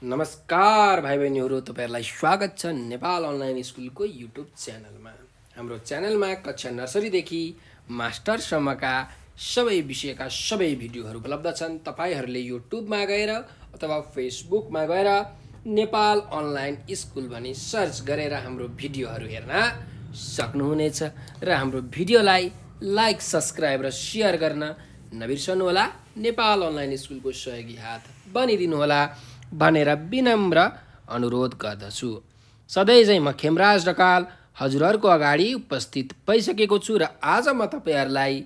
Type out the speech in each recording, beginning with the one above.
नमस्कार भाइ बहिनीहरू, तपाईहरुलाई स्वागत छ नेपाल अनलाइन स्कुलको युट्युब च्यानलमा। हाम्रो च्यानलमा कक्षा नर्सरीदेखि मास्टरसम्मका सबै विषयका सबै भिडियोहरू उपलब्ध छन्। तपाईहरुले युट्युबमा गएर अथवा फेसबुकमा गएर नेपाल अनलाइन स्कुल भनी सर्च गरेर हाम्रो भिडियोहरू हेर्न सक्नुहुनेछ र हाम्रो भिडियोलाई लाइक, सब्स्क्राइब र शेयर गर्न नबिर्सनुहोला। नेपाल अनलाइन स्कुलको सहयोगी हात बनिदिनुहोला भनेर विनम्र अनुरोध गर्दछु। सधैँ चाहिँ म खेमराज ढकाल हजुरहरूको अगाडि उपस्थित भइसकेको छु र आज म तपाईहरुलाई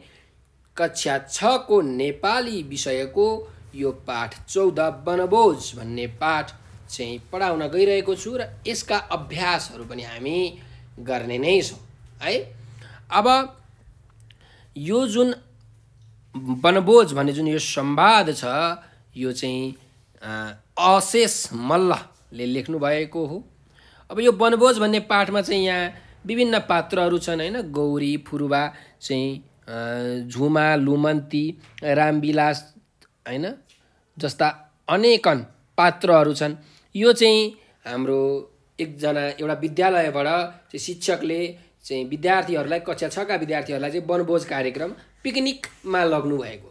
कक्षा 6 को नेपाली विषयको यो पाठ 14 वनभोज भन्ने पाठ चाहिँ पढाउन गइरहेको छु र यसका अभ्यासहरू पनि हामी गर्ने नै छौं है। अब यो जुन वनभोज भन्ने जुन यो संवाद छ, यो चाहिँ अशेष मल्लले लेख्नु भएको हो। अब यो वनभोज भन्ने पाठमा चाहिँ यहाँ विभिन्न पात्रहरू छन् हैन। गौरी, फुरुबा, चाहिँ झुमा, लुमन्ती, रामविलास हैन जस्ता अनेकन पात्रहरू छन्। यो चाहिँ हाम्रो एउटा विद्यालयबाट चाहिँ शिक्षकले चाहिँ विद्यार्थीहरूलाई कक्षा 6 का विद्यार्थीहरूलाई चाहिँ वनभोज कार्यक्रम पिकनिकमा लग्नु भएको।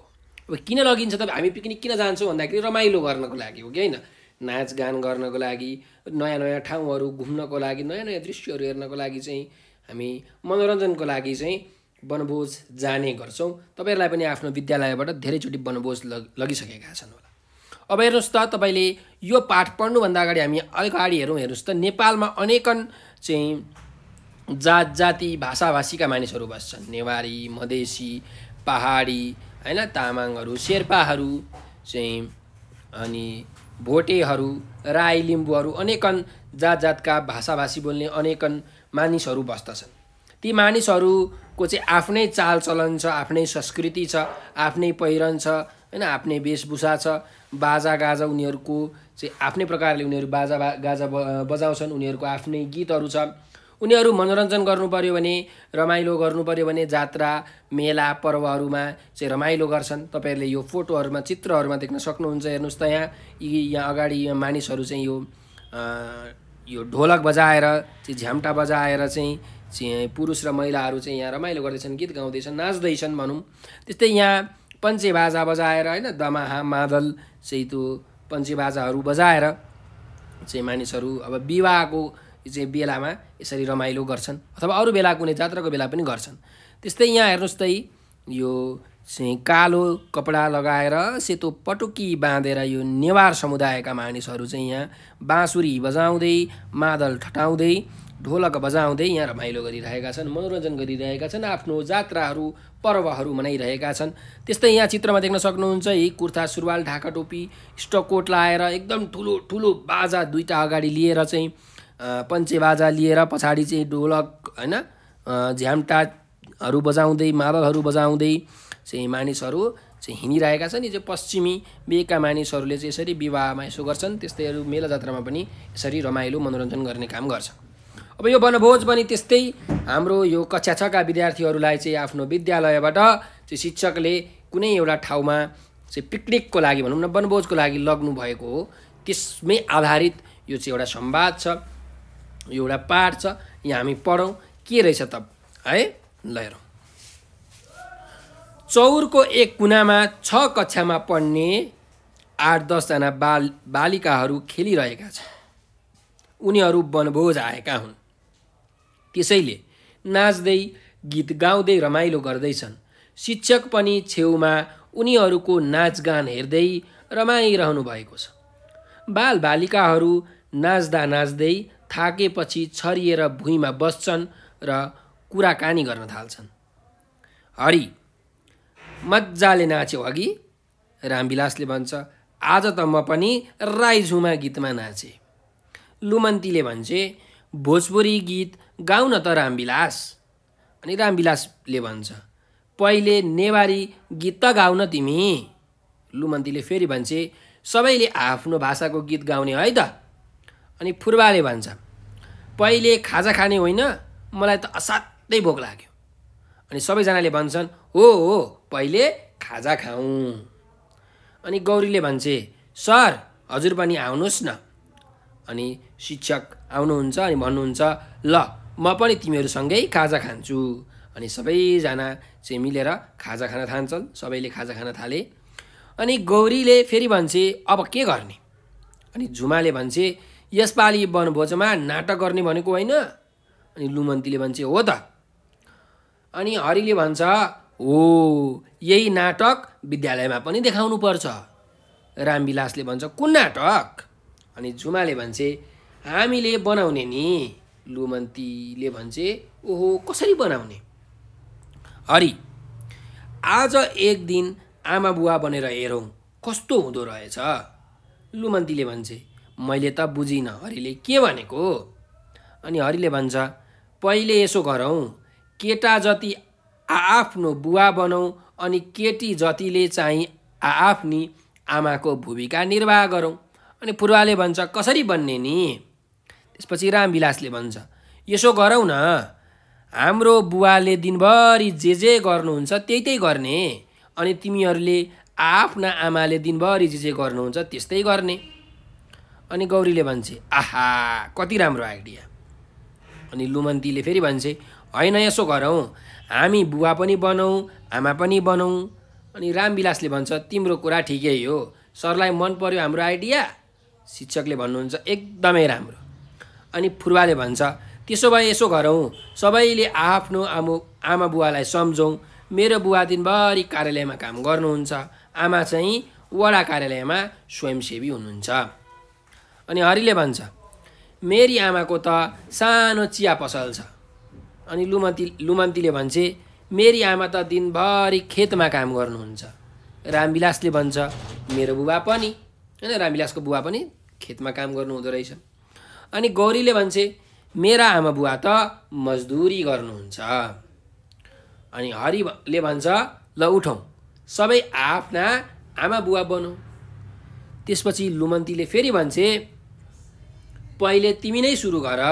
अब किन लगिन्छ त? हामी पिकनिक किन जान्छौँ भन्दाखेरि रमाइलो गर्नको लागि हो कि हैन, नाचगान गर्नको लागि, नयाँ नयाँ ठाउँहरू घुम्नको लागि, नयाँ नयाँ दृश्यहरू हेर्नको लागि चाहिँ हामी मनोरञ्जनको लागि चाहिँ वनभोज जाने गर्छौँ। तपाईहरुलाई पनि आफ्नो विद्यालयबाट धेरैचोटि वनभोज लगिसकेका छन् होला। अब हेर्नुस् त, तपाईले यो पाठ पढ्नुभन्दा अगाडि हामी अगाडि हेर्नुस् त, नेपालमा अनेकन चाहिँ जात जाति भाषाभाषीका मानिसहरू बस्छन्। नेवारी, मधेसी, पहाडी हैन, तामाङहरू, शेर्पाहरू चाहिँ अनि भोटेहरू, राई, लिम्बूहरू, अनेकन जात जातका भाषाभाषी बोल्ने अनेकन मानिसहरू बस्दछन्। ती मानिसहरूको चाहिँ आफ्नै चालचलन छ, आफ्नै संस्कृति छ, आफ्नै पहिरन छ हैन, आफ्नै वेशभूषा छ, बाजागाजा उनीहरूको चाहिँ आफ्नै प्रकारले उनीहरू बाजागाजा बजाउँछन्। उनीहरूको आफ्नै गीतहरू छ। उनीहरू मनोरञ्जन गर्नु पर्यो भने, रमाइलो गर्नु पर्यो भने जात्रा, मेला, पर्वहरूमा चाहिँ रमाइलो गर्छन्। तपाईहरुले यो फोटोहरूमा, चित्रहरूमा देख्न सक्नुहुन्छ। हेर्नुस् त, यहाँ अगाडि मानिसहरू चाहिँ यो ढोलक बजाएर चाहिँ झ्याम्टा बजाएर चाहिँ पुरुष र महिलाहरू चाहिँ यहाँ रमाइलो गर्दैछन्, गीत गाउँदैछन्, नाच्दैछन् भनौँ। त्यस्तै यहाँ पञ्चे बाजा बजाएर हैन, दमाहा, मादल चाहिँ त्यो पञ्चे बाजाहरू बजाएर चाहिँ मानिसहरू अब विवाहको चाहिँ बेलामा यसरी रमाइलो गर्छन् अथवा अरू बेला कुनै जात्राको बेला पनि गर्छन्। त्यस्तै यहाँ हेर्नुस् त, यो चाहिँ कालो कपडा लगाएर सेतो पटुकी बाँधेर यो नेवार समुदायका मानिसहरू चाहिँ यहाँ बाँसुरी बजाउँदै, मादल ठटाउँदै, ढोलक बजाउँदै यहाँ रमाइलो गरिरहेका छन्, मनोरञ्जन गरिरहेका छन्, आफ्नो जात्राहरू, पर्वहरू मनाइरहेका छन्। त्यस्तै यहाँ चित्रमा देख्न सक्नुहुन्छ, यी कुर्ता सुरुवाल, ढाका टोपी, स्टकोट लाएर एकदम ठुलो ठुलो बाजा दुईटा अगाडि लिएर चाहिँ पञ्चे बाजा लिएर पछाडि चाहिँ ढोलक हैन, झ्याम्टाहरू बजाउँदै, मादलहरू बजाउँदै चाहिँ मानिसहरू चाहिँ हिँडिरहेका छन्। यो चाहिँ पश्चिमी बेका मानिसहरूले चाहिँ यसरी विवाहमा यसो गर्छन्। त्यस्तैहरू मेला जात्रामा पनि यसरी रमाइलो मनोरञ्जन गर्ने काम गर्छन्। अब यो वनभोज पनि त्यस्तै हाम्रो यो कक्षा 6 का विद्यार्थीहरूलाई चाहिँ आफ्नो विद्यालयबाट चाहिँ शिक्षकले कुनै एउटा ठाउँमा चाहिँ पिकनिकको लागि भनौँ न, वनभोजको लागि लग्नु भएको हो। त्यसमै आधारित यो चाहिँ एउटा संवाद छ, यो एउटा पाठ छ। यहाँ हामी पढौँ के रहेछ त है। ल हेरौँ। चौरको एक कुनामा 6 कक्षामा पढ्ने 8-10 जना बालिकाहरू खेलिरहेका छन्। उनीहरू वनभोज आएका हुन्। त्यसैले नाच्दै, गीत गाउँदै रमाइलो गर्दैछन्। शिक्षक पनि छेउमा उनीहरूको नाचगान हेर्दै रमाइरहनु भएको छ। बालबालिकाहरू नाच्दा नाच्दै थाकेपछि छरिएर भुइँमा बस्छन् र कुराकानी गर्न थाल्छन्। हरि, मजाले नाच्यौ अघि, रामविलासले भन्छ। आज त म पनि राई झुमा गीतमा नाचे। लुमन्तीले भन्छे, भोजपुरी गीत गाउन त रामविलास। अनि रामविलासले भन्छ, पहिले नेवारी गीत त गाउन तिमी। लुमन्तीले फेरि भन्छे, सबैले आफ्नो भाषाको गीत गाउने है त। अनि फुर्बाले भन्छ, पहिले खाजा खाने होइन, मलाई त असाध्यै भोक लाग्यो। अनि सबैजनाले भन्छन्, हो पहिले खाजा खाऊँ। अनि गौरीले भन्छे, सर हजुर पनि आउनुहोस् न। अनि शिक्षक आउनुहुन्छ अनि भन्नुहुन्छ ल म पनि तिमीहरूसँगै खाजा खान्छु। अनि सबैजना चाहिँ मिलेर खाजा खान थाल्छन्। सबैले खाजा खान थाले। अनि गौरीले फेरि भन्छे अब के गर्ने? अनि झुमाले भन्छे यसपालि वनभोजमा नाटक गर्ने भनेको होइन? अनि लुमन्तीले भन्छे हो त। अनि हरिले भन्छ हो यही नाटक विद्यालयमा पनि देखाउनु पर्छ। रामविलासले भन्छ कुन नाटक? अनि झुमाले भन्छे हामीले बनाउने नि। लुमन्तीले भन्छे ओहो कसरी बनाउने? हरि आज एक दिन आमा बुवा बनेर हेरौँ कस्तो हुँदो रहेछ। लुमन्तीले भन्छे मैले त बुझिनँ हरिले के भनेको। अनि हरिले भन्छ पहिले यसो गरौँ, केटा जति आआफ्नो बुवा बनाऊ अनि केटी जतिले चाहिँ आआफ्नी आमाको भूमिका निर्वाह गरौँ। अनि फुर्वाले भन्छ कसरी बन्ने नि? त्यसपछि रामविलासले भन्छ यसो गरौँ न, हाम्रो बुवाले दिनभरि जे गर्नुहुन्छ त्यही गर्ने अनि तिमीहरूले आफ्ना आमाले दिनभरि जे गर्नुहुन्छ त्यस्तै गर्ने। अनि गौरीले भन्छे आहा कति राम्रो आइडिया। अनि लुमन्तीले फेरि भन्छे होइन यसो गरौँ, हामी बुवा पनि बनाऊ आमा पनि बनाऊ। अनि रामविलासले भन्छ तिम्रो कुरा ठिकै हो, सरलाई मन पर्यो हाम्रो आइडिया। शिक्षकले भन्नुहुन्छ एकदमै राम्रो। अनि फुर्वाले भन्छ त्यसो भए यसो गरौँ, सबैले आफ्नो आमा बुवालाई सम्झौँ। मेरो बुवा दिनभरि कार्यालयमा काम गर्नुहुन्छ, आमा चाहिँ वडा कार्यालयमा स्वयंसेवी हुनुहुन्छ। अनि हरिले भन्छ मेरी आमाको त सानो चिया पसल छ। अनि लुमन्तीले भन्छे मेरी आमा त दिनभरि खेतमा काम गर्नुहुन्छ। रामविलासले भन्छ मेरो बुबा पनि, होइन रामविलासको बुवा पनि खेतमा काम गर्नुहुँदो रहेछ। अनि गौरीले भन्छे मेरा आमा बुवा त मजदुरी गर्नुहुन्छ। अनि हरिले भन्छ ल उठौँ सबै आफ्ना आमा बुवा बनौँ। त्यसपछि लुमन्तीले फेरि भन्छे पहिले तिमी नै सुरु गर।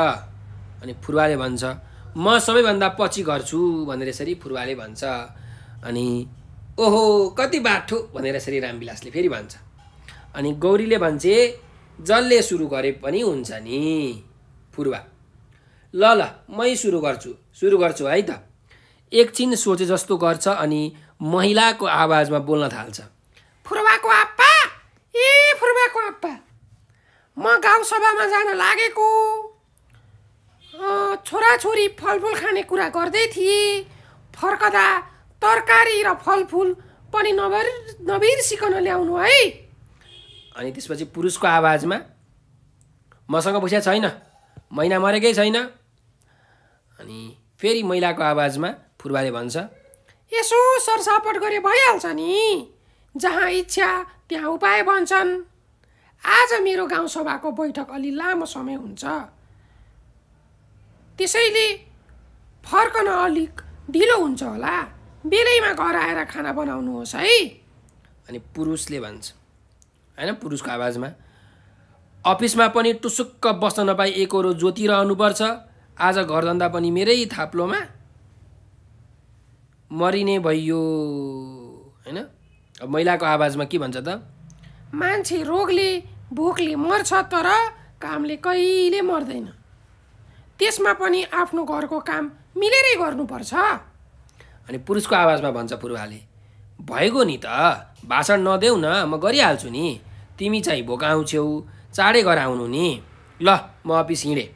अनि फुर्वाले भन्छ म सबैभन्दा पछि गर्छु भनेर यसरी फुर्वाले भन्छ। अनि ओहो कति बाठो भनेर यसरी रामविलासले फेरि भन्छ। अनि गौरीले भन्छे जसले सुरु गरे पनि हुन्छ नि। फुर्वा ल मै सुरु गर्छु है त। एकछिन सोचे जस्तो गर्छ अनि महिलाको आवाजमा बोल्न थाल्छ फुर्वाको आप्पा, ए फुर्वाको आप्पा, म गाउँसभामा जान लागेको। छोराछोरी फलफुल खाने कुरा गर्दै थिए, फर्कदा तरकारी र फलफुल पनि नबिर्सिकन ल्याउनु है। अनि त्यसपछि पुरुषको आवाजमा मसँग पैसा छैन, महिना मरेकै छैन। अनि फेरि महिलाको आवाजमा फुर्वाले भन्छ यसो सरसापट गरे भइहाल्छ नि, जहाँ इच्छा त्यहाँ उपाय भन्छन्। आज मेरो गाउँसभाको बैठक अलि लामो समय हुन्छ, त्यसैले फर्कन अलिक ढिलो हुन्छ होला, बेलैमा घर आएर खाना बनाउनुहोस् है। अनि पुरुषले भन्छ, होइन पुरुषको आवाजमा अफिसमा पनि टुसुक्क बस्न नपाई एकरो जोतिरहनुपर्छ, आज घरधन्दा पनि मेरै थाप्लोमा मरिने भइयो, होइन। अब महिलाको आवाजमा के भन्छ त, मान्छे रोगले भोकले मर्छ तर कामले कहिले मर्दैन, त्यसमा पनि आफ्नो घरको काम मिलेरै गर्नुपर्छ। अनि पुरुषको आवाजमा भन्छ फुर्वाले भइगयो नि त, भाषण नदेऊ न, म गरिहाल्छु नि, तिमी चाहिँ भोकाउँछौ, चाँडै घर आउनु नि। ल म अफिस हिँडेँ।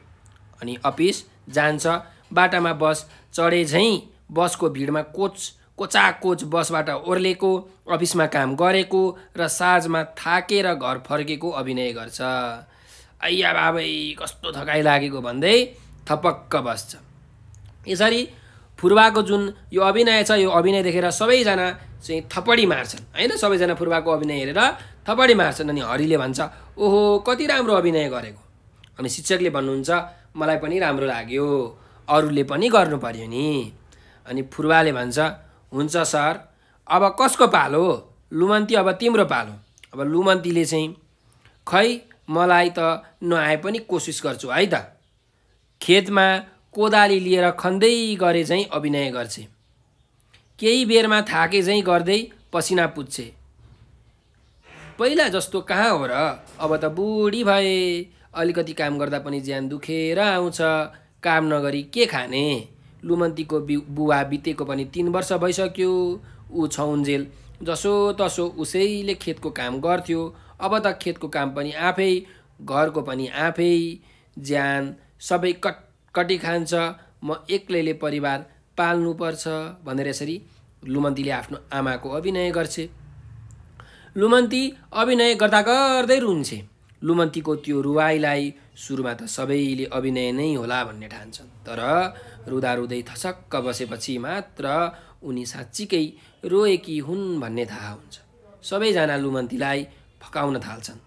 अनि अफिस जान्छ, बाटामा बस चढे झैँ बसको भिडमा कोचाकोच बसबाट ओर्लेको, अफिसमा काम गरेको र साँझमा थाकेर घर फर्केको अभिनय गर्छ। आइया बाबै कस्तो थकाइ लागेको भन्दै थपक्क बस्छ। यसरी फुर्वाको जुन यो अभिनय छ, यो अभिनय देखेर सबैजना चाहिँ थपडी मार्छन्, होइन। सबैजना फुर्वाको अभिनय हेरेर थपडी मार्छन्। अनि हरिले भन्छ ओहो कति राम्रो अभिनय गरेको। अनि शिक्षकले भन्नुहुन्छ मलाई पनि राम्रो लाग्यो, अरूले पनि गर्नु पर्यो नि। अनि फुर्वाले भन्छ हुन्छ सर, अब कसको पालो? लुमन्ती अब तिम्रो पालो। अब लुमन्तीले चाहिँ खै मलाई त नआए पनि कोसिस गर्छु है त। खेतमा कोदाली लिएर खन्दै गरे चाहिँ अभिनय गर्छे, केही बेरमा थाके चाहिँ गर्दै पसिना पुज्छे। पहिला जस्तो कहाँ हो र, अब त बुढी भए, अलिकति काम गर्दा पनि ज्यान दुखेर आउँछ, काम नगरी के खाने। लुमन्तीको बुवा बितेको पनि 3 वर्ष भइसक्यो। ऊ छौन्जेल जसो तसो उसैले खेतको काम गर्थ्यो। अब त खेतको काम पनि आफै, घरको पनि आफै, ज्यान सबै कटकटी खान्छ। म एक्लैले परिवार पाल्नुपर्छ भनेर यसरी लुमन्तीले आफ्नो आमाको अभिनय गर्छे। लुमन्ती अभिनय गर्दा गर्दै रुन्छे। लुमन्तीको त्यो रुवाईलाई सुरुमा त सबैले अभिनय नै होला भन्ने ठान्छन्, तर रुँदा रुँदै थसक्क बसेपछि मात्र उनी साँच्चीकै रोएकी हुन् भन्ने थाहा हुन्छ। सबैजना लुमन्तीलाई फकाउन थाल्छन्।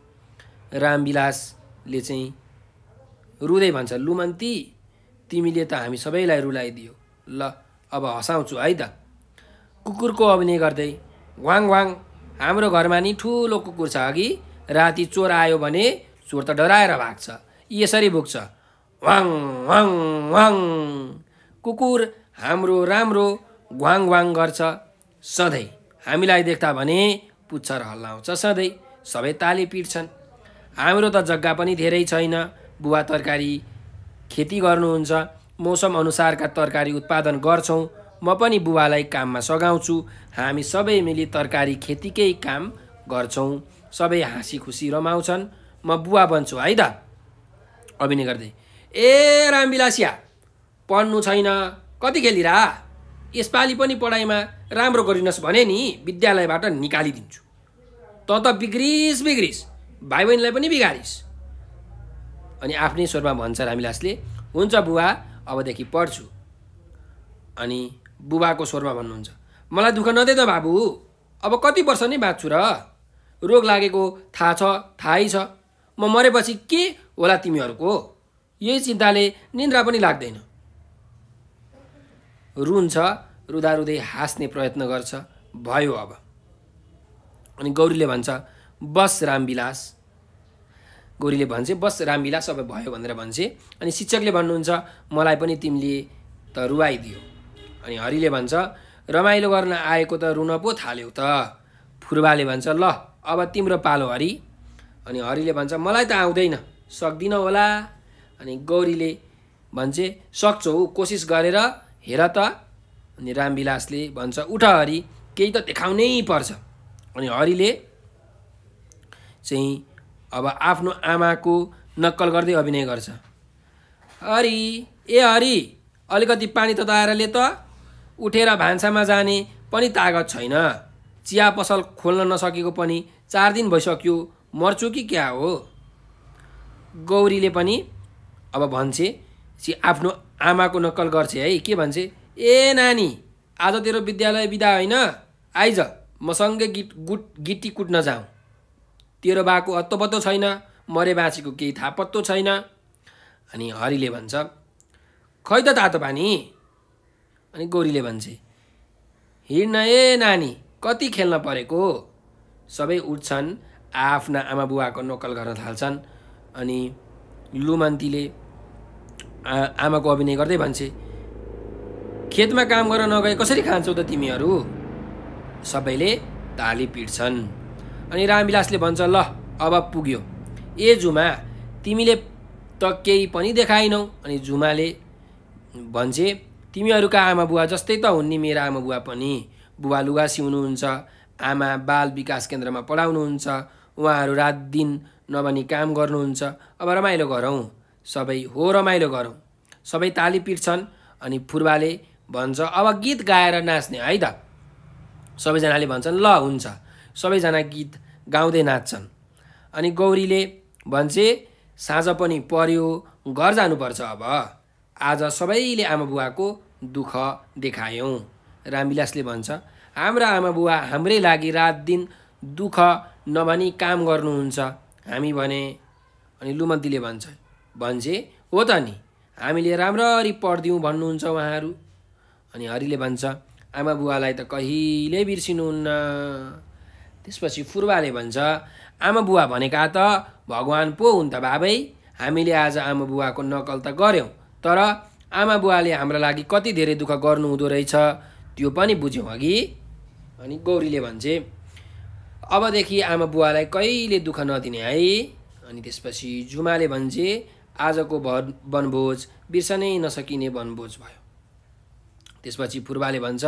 रामविलासले चाहिँ रुँदै भन्छ, लुमन्ती तिमीले त हामी सबैलाई रुलाइदियो, ल अब हँसाउँछु है त। कुकुरको अभिनय गर्दै, वाङ वाङ, हाम्रो घरमा नि ठुलो कुकुर छ अघि, राति चोर आयो भने चोर त डराएर भाग्छ, यसरी भुक्छ, वाङ वाङ वाङ। कुकुर हाम्रो राम्रो वाङ वाङ गर्छ सधैँ, हामीलाई देख्दा भने पुच्छर हल्लाउँछ सधैँ, सबै ताली पिट्छन्। हाम्रो त जग्गा पनि धेरै छैन, बुवा तरकारी खेती गर्नुहुन्छ, मौसम अनुसारका तरकारी उत्पादन गर्छौँ। म पनि बुवालाई काममा सघाउँछु, हामी सबै मिली तरकारी खेतीकै काम गर्छौँ। सबै हाँसी खुसी रमाउँछन्। म बुवा बन्छु है त। अभिनय गर्दै, ए रामविलासिया, पढ्नु छैन, कति खेलिरा, यसपालि पनि पढाइमा राम्रो गरिनस् भने नि विद्यालयबाट निकालिदिन्छु। त बिग्रिस बिग्रिस, भाइ बहिनीलाई पनि बिगारिस्। अनि आफ्नै स्वरमा भन्छ रामविलासले, हुन्छ बुवा, अबदेखि पढ्छु। अनि बुबाको स्वरमा भन्नुहुन्छ, मलाई दुःख नदे त बाबु, अब कति वर्ष नै बाँच्छु र, रोग लागेको थाहै छ, म मरेपछि के होला तिमीहरूको, यही चिन्ताले निन्द्रा पनि लाग्दैन। रुन्छ, रुँदा रुँदै हाँस्ने प्रयत्न गर्छ, भयो अब। अनि गौरीले भन्छ, बस रामविलास। गौरीले भन्छ, बस रामविलास, अब भयो भनेर भन्छे। अनि शिक्षकले भन्नुहुन्छ, मलाई पनि तिमीले त रुवाइदियो। अनि हरिले भन्छ, रमाइलो गर्न आएको त रुन पो थाल्यौ त। फुर्बाले भन्छ, ल अब तिम्रो पालो हरि। अनि हरिले भन्छ, मलाई त आउँदैन, सक्दिनँ होला। अनि गौरीले भन्छ, सक्छौ, कोसिस गरेर हेर त। अनि रामविलासले भन्छ, उठ हरि, केही त देखाउनै पर्छ। अनि हरिले चाहिँ अब आफ्नो आमाको नक्कल गर्दै अभिनय गर्छ। हरि, ए हरि, अलिकति पानी तताएर ले त, उठेर भान्सामा जाने पनि तागत छैन, चिया पसल खोल्न नसकेको पनि 4 दिन भइसक्यो, मर्छु कि क्या हो। गौरीले पनि अब भन्छे, आफ्नो आमाको नक्कल गर्छ है, के भन्छे, ए नानी, आज तेरो विद्यालय बिदा होइन, आइज मसँगै गिट्टी कुट्न जाउँ। तेरो बाको अत्तो पत्तो छैन, मरे बाँचेको केही थाहा पत्तो छैन। अनि हरिले भन्छ, खै त तातो पानी। अनि गौरीले भन्छे, हिँड्न ए नानी, कति खेल्न परेको। सबै उठ्छन्, आफ्ना आमा बुवाको नक्कल गर्न थाल्छन्। अनि लुमन्तीले आमाको अभिनय गर्दै भन्छे, खेतमा काम गर्न नगए कसरी खान्छौ त तिमीहरू। सबैले ताली पिट्छन्। अनि रामविलासले भन्छ, ल अब पुग्यो। ए झुमा, तिमीले त केही पनि देखाइनौ। अनि झुमाले भन्छे, तिमीहरूका आमा बुवा जस्तै त हुन् नि मेरा आमा बुवा पनि। बुवा लुगा सिउनुहुन्छ, आमा बाल विकास केन्द्रमा पढाउनुहुन्छ, उहाँहरू रात दिन नभनी काम गर्नुहुन्छ। अब रमाइलो गरौँ, सबै हो रमाइलो गरौँ। सबै ताली पिट्छन्। अनि फुर्बाले भन्छ, अब गीत गाएर नाच्ने है त। सबैजनाले भन्छन्, ल हुन्छ। सबैजना गीत गाउँदै नाच्छन्। अनि गौरीले भन्छे, साँझ पनि पर्यो, घर जानुपर्छ अब, आज सबैले आमा बुवाको दुःख देखायौँ। रामविलासले भन्छ, हाम्रा आमा बुवा हाम्रै लागि रात दिन दुःख नभनी काम गर्नुहुन्छ, हामी भने। अनि लुमन्तीले भन्छे, हो त नि, हामीले राम्ररी पढ्दिउँ भन्नुहुन्छ उहाँहरू। अनि हरिले भन्छ, आमा बुवालाई त कहिल्यै बिर्सिनुहुन्न। त्यसपछि फुर्बाले भन्छ, आमा बुवा भनेका त भगवान् पो हुन् त बाबै, हामीले आज आमा बुवाको नक्कल त गऱ्यौँ, तर आमा बुवाले हाम्रा लागि कति धेरै दुःख गर्नुहुँदो रहेछ त्यो पनि बुझ्यौँ अघि। अनि गौरीले भन्छे, अबदेखि आमा बुवालाई कहिले दुःख नदिने है। अनि त्यसपछि जुमाले भन्छे आजको वनभोज बिर्सनै नसकिने वनभोज भयो। त्यसपछि फुर्बाले भन्छ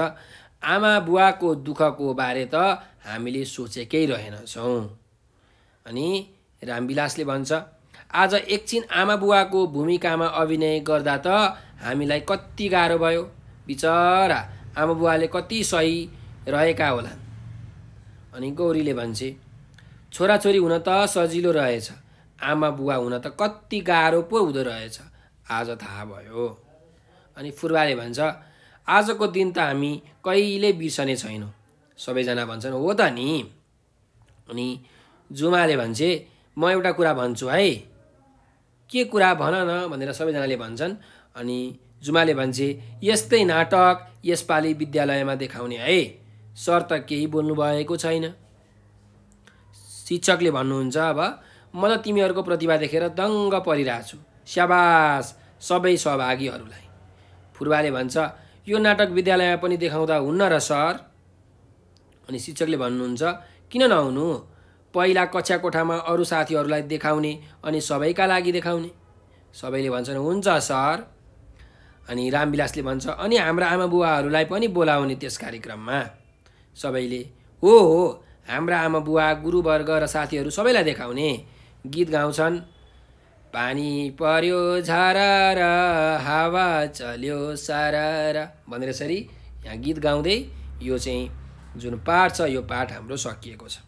आमा बुवाको दुःखको बारे त हामीले सोचेकै रहेनछौँ। अनि रामविलासले भन्छ आज एकछिन आमा बुवाको भूमिकामा अभिनय गर्दा त हामीलाई कति गाह्रो भयो। बिचरा आमा बुवाले कति सही रहेका होलान्। अनि गौरीले भन्छे छोराछोरी हुन त सजिलो रहेछ, आमा बुवा हुन त कति गाह्रो पो हुँदो रहेछ, आज थाहा भयो। अनि फुर्बाले भन्छ आजको दिन त हामी कहिले बिर्सने छैनौँ। सबैजना भन्छन् हो त नि। अनि जुमाले भन्छे म एउटा कुरा भन्छु है। के कुरा भन न भनेर सबैजनाले भन्छन्। अनि जुमाले भन्छे यस्तै नाटक यसपालि विद्यालयमा देखाउने है। सर त केही बोल्नु भएको छैन। शिक्षकले भन्नुहुन्छ अब म त तिमीहरूको प्रतिभा देखेर दङ्ग परिरहेछु। स्याबास सबै सहभागीहरूलाई। फुर्बाले भन्छ यो नाटक विद्यालयमा पनि देखाउँदा हुन्न र सर। अनि शिक्षकले भन्नुहुन्छ किन नहुनु, पहिला कक्षा कोठामा अरू साथीहरूलाई देखाउने अनि सबैका लागि देखाउने। सबैले भन्छन् हुन्छ सर। अनि रामविलासले भन्छ अनि हाम्रा आमा बुवाहरूलाई पनि बोलाउने त्यस कार्यक्रममा। सबैले हो हाम्रा आमा बुवा गुरुवर्ग र साथीहरू सबैलाई देखाउने। गीत गाउँछन् पानी पर्यो झरर हावा चल्यो सरर भनेर यसरी यहाँ गीत गाउँदै यो चाहिँ जुन पाठ छ यो पाठ हाम्रो सकिएको छ।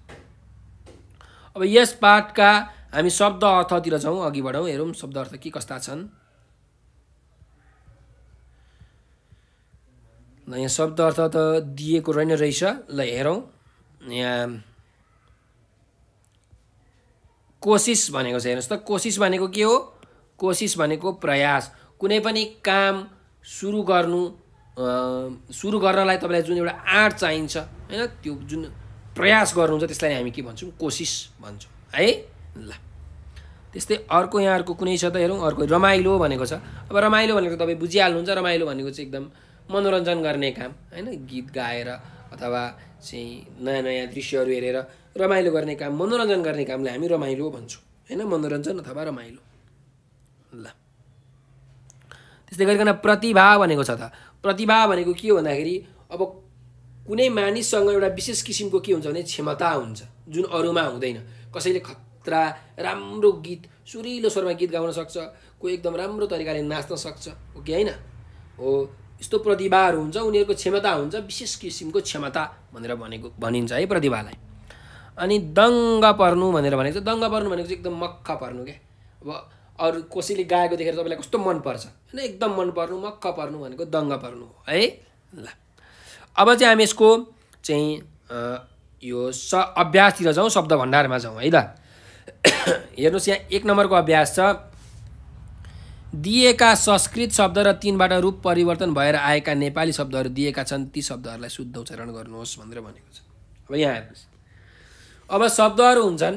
अब यस पाठका हामी शब्द अर्थतिर जाउँ, अघि बढौँ, हेरौँ शब्द अर्थ के कस्ता छन्। ल यहाँ शब्द अर्थ त दिएको रहेछ। ल हेरौँ यहाँ कोसिस भनेको छ। हेर्नुहोस् त कोसिस भनेको के हो। कोसिस भनेको प्रयास। कुनै पनि काम सुरु गर्नलाई तपाईँलाई जुन एउटा आँट चाहिन्छ होइन, त्यो जुन प्रयास गर्नुहुन्छ त्यसलाई हामी के भन्छौँ कोसिस भन्छौँ है। ल त्यस्तै अर्को यहाँ अर्को कुनै छ त हेरौँ। अर्को रमाइलो भनेको छ। अब रमाइलो भनेको तपाईँ बुझिहाल्नुहुन्छ। रमाइलो भनेको चाहिँ एकदम मनोरञ्जन गर्ने काम होइन, गीत गाएर अथवा चाहिँ नयाँ नयाँ दृश्यहरू हेरेर रमाइलो गर्ने काम, मनोरञ्जन गर्ने कामलाई हामी रमाइलो भन्छौँ होइन, मनोरञ्जन अथवा रमाइलो। ल त्यस्तै गरिकन प्रतिभा भनेको छ त। प्रतिभा भनेको के हो भन्दाखेरि अब कुनै मानिससँग एउटा विशेष किसिमको के हुन्छ भने क्षमता हुन्छ जुन अरूमा हुँदैन। कसैले खतरा राम्रो गीत सुरिलो स्वरमा गीत गाउन सक्छ, कोही एकदम राम्रो तरिकाले नाच्न सक्छ, हो कि होइन हो। यस्तो प्रतिभाहरू हुन्छ, उनीहरूको क्षमता हुन्छ, विशेष किसिमको क्षमता भनेर भनिन्छ है प्रतिभालाई। अनि दङ्ग पर्नु भनेर भनेको छ। दङ्ग पर्नु भनेको चाहिँ एकदम मक्ख पर्नु क्या। अब अरू कसैले गाएको देखेर तपाईँलाई कस्तो मनपर्छ होइन, एकदम मन पर्नु, मक्ख पर्नु भनेको दङ्ग पर्नु हो है। ल अब चाहिँ हामी यसको चाहिँ यो अभ्यासतिर जाउँ, शब्द भण्डारमा जाउँ है। ल हेर्नुहोस् यहाँ 1 नम्बरको अभ्यास छ। दिएका संस्कृत शब्द र तिनबाट रूप परिवर्तन भएर आएका नेपाली शब्दहरू दिएका छन्, ती शब्दहरूलाई शुद्ध उच्चारण गर्नुहोस् भनेर भनेको छ। अब यहाँ हेर्नुहोस्, अब शब्दहरू हुन्छन्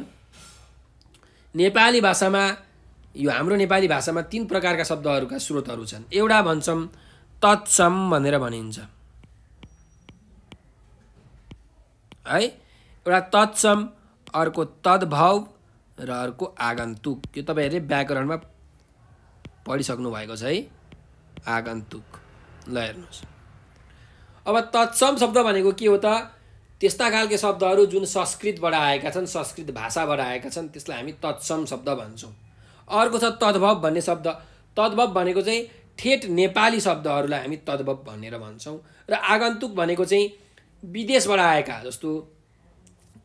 नेपाली भाषामा। यो हाम्रो नेपाली भाषामा 3 प्रकारका शब्दहरूका स्रोतहरू छन्। एउटा भन्छौँ तत्सम भनेर भनिन्छ है, एउटा तत्सम, अर्को तद्भव र अर्को आगन्तुक। यो तपाईँहरूले व्याकरणमा पढिसक्नु भएको छ है, आगन्तुक। ल हेर्नुहोस् अब तत्सम शब्द भनेको के हो त, त्यस्ता खालके शब्दहरू जुन संस्कृतबाट आएका छन्, संस्कृत भाषाबाट आएका छन्, त्यसलाई हामी तत्सम शब्द भन्छौँ। अर्को छ तद्भव भन्ने शब्द। तद्भव भनेको चाहिँ ठेट नेपाली शब्दहरूलाई हामी तद्भव भनेर भन्छौँ। र आगन्तुक भनेको चाहिँ विदेशबाट आएका, जस्तो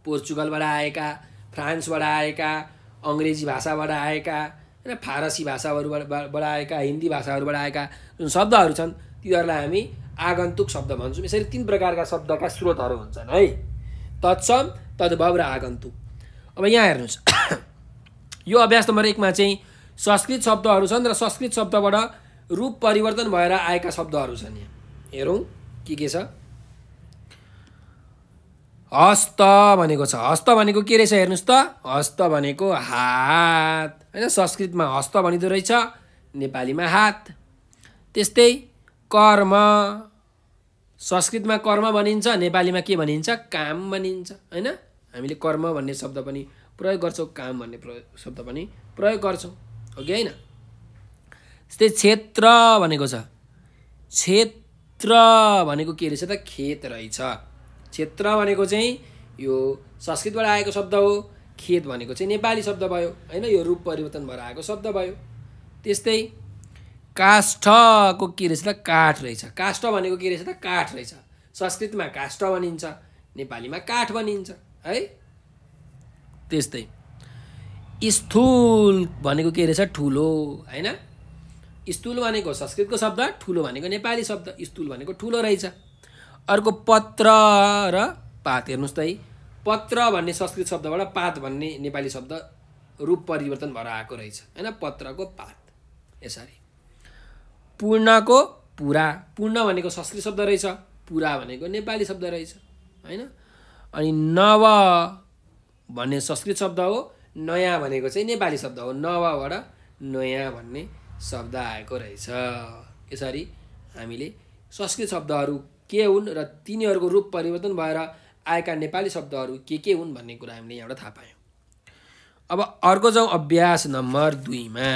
पोर्चुगलबाट आएका, फ्रान्सबाट आएका, अङ्ग्रेजी भाषाबाट आएका होइन, फारसी भाषाहरूबाट आएका, हिन्दी भाषाहरूबाट आएका जुन शब्दहरू छन् तिनीहरूलाई हामी आगन्तुक शब्द भन्छौँ। यसरी 3 प्रकारका शब्दका स्रोतहरू हुन्छन् है, तत्सम, तद्भव र आगन्तुक। अब यहाँ हेर्नुहोस् यो अभ्यास नम्बर 1 मा चाहिँ संस्कृत शब्दहरू छन् र संस्कृत शब्दबाट रूप परिवर्तन भएर आएका शब्दहरू छन्। यहाँ हेरौँ के छ। हस्त भनेको छ। हस्त भनेको के रहेछ हेर्नुहोस् त। हस्त भनेको हात होइन, संस्कृतमा हस्त भनिँदो रहेछ, नेपालीमा हात। त्यस्तै कर्म, संस्कृतमा कर्म भनिन्छ, नेपालीमा के भनिन्छ काम भनिन्छ होइन। हामीले कर्म भन्ने शब्द पनि प्रयोग गर्छौँ, काम भन्ने शब्द पनि प्रयोग गर्छौँ, हो कि होइन? त्यस्तै क्षेत्र भनेको छ, क्षेत्र भनेको के रहेछ त? खेत रहेछ। क्षेत्र भनेको चाहिँ यो संस्कृतबाट आएको शब्द हो, खेत भनेको चाहिँ नेपाली शब्द भयो होइन, यो रूप परिवर्तन भएर आएको शब्द भयो। त्यस्तै काष्ठको के रहेछ त? काठ रहेछ। काष्ठ भनेको के रहेछ त? काठ रहेछ। संस्कृतमा काष्ठ भनिन्छ, नेपालीमा काठ भनिन्छ है। त्यस्तै स्थूल भनेको के रहेछ? ठुलो होइन। स्थूल भनेको संस्कृतको शब्द, ठुलो भनेको नेपाली शब्द। स्थूल भनेको ठुलो रहेछ। अर्को पत्र र पात, हेर्नुहोस् त है, पत्र भन्ने संस्कृत शब्दबाट पात भन्ने नेपाली शब्द रूप परिवर्तन भएर आएको रहेछ होइन, पत्रको पात। यसरी पूर्णको पुरा, पूर्ण भनेको संस्कृत शब्द रहेछ, पुरा भनेको नेपाली शब्द रहेछ होइन। अनि नव भन्ने संस्कृत शब्द हो, नयाँ भनेको चाहिँ नेपाली शब्द हो, नवबाट नयाँ भन्ने शब्द आएको रहेछ। यसरी हामीले संस्कृत शब्दहरू के हुन् र तिनीहरूको रूप परिवर्तन भएर आएका नेपाली शब्दहरू के हुन् भन्ने कुरा हामीले यहाँबाट थाहा पायौँ। अब अर्को जाउँ अभ्यास नम्बर 2 मा।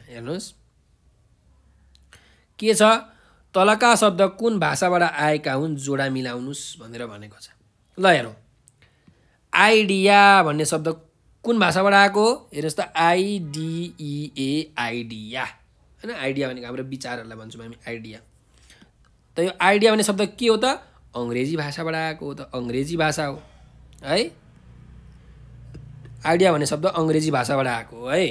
हेर्नुहोस् के छ? तलका शब्द कुन भाषाबाट आएका हुन् जोडा मिलाउनुस् भनेर भनेको छ। ल हेरौँ, आइडिया भन्ने शब्द कुन भाषाबाट आएको हो? हेर्नुहोस् त, IDEA, आइडिया होइन। आइडिया भनेको हाम्रो विचारहरूलाई भन्छौँ हामी आइडिया। त यो आइडिया भन्ने शब्द के हो त? अङ्ग्रेजी भाषाबाट आएको हो, त अङ्ग्रेजी भाषा हो है। आइडिया भन्ने शब्द अङ्ग्रेजी भाषाबाट आएको हो है।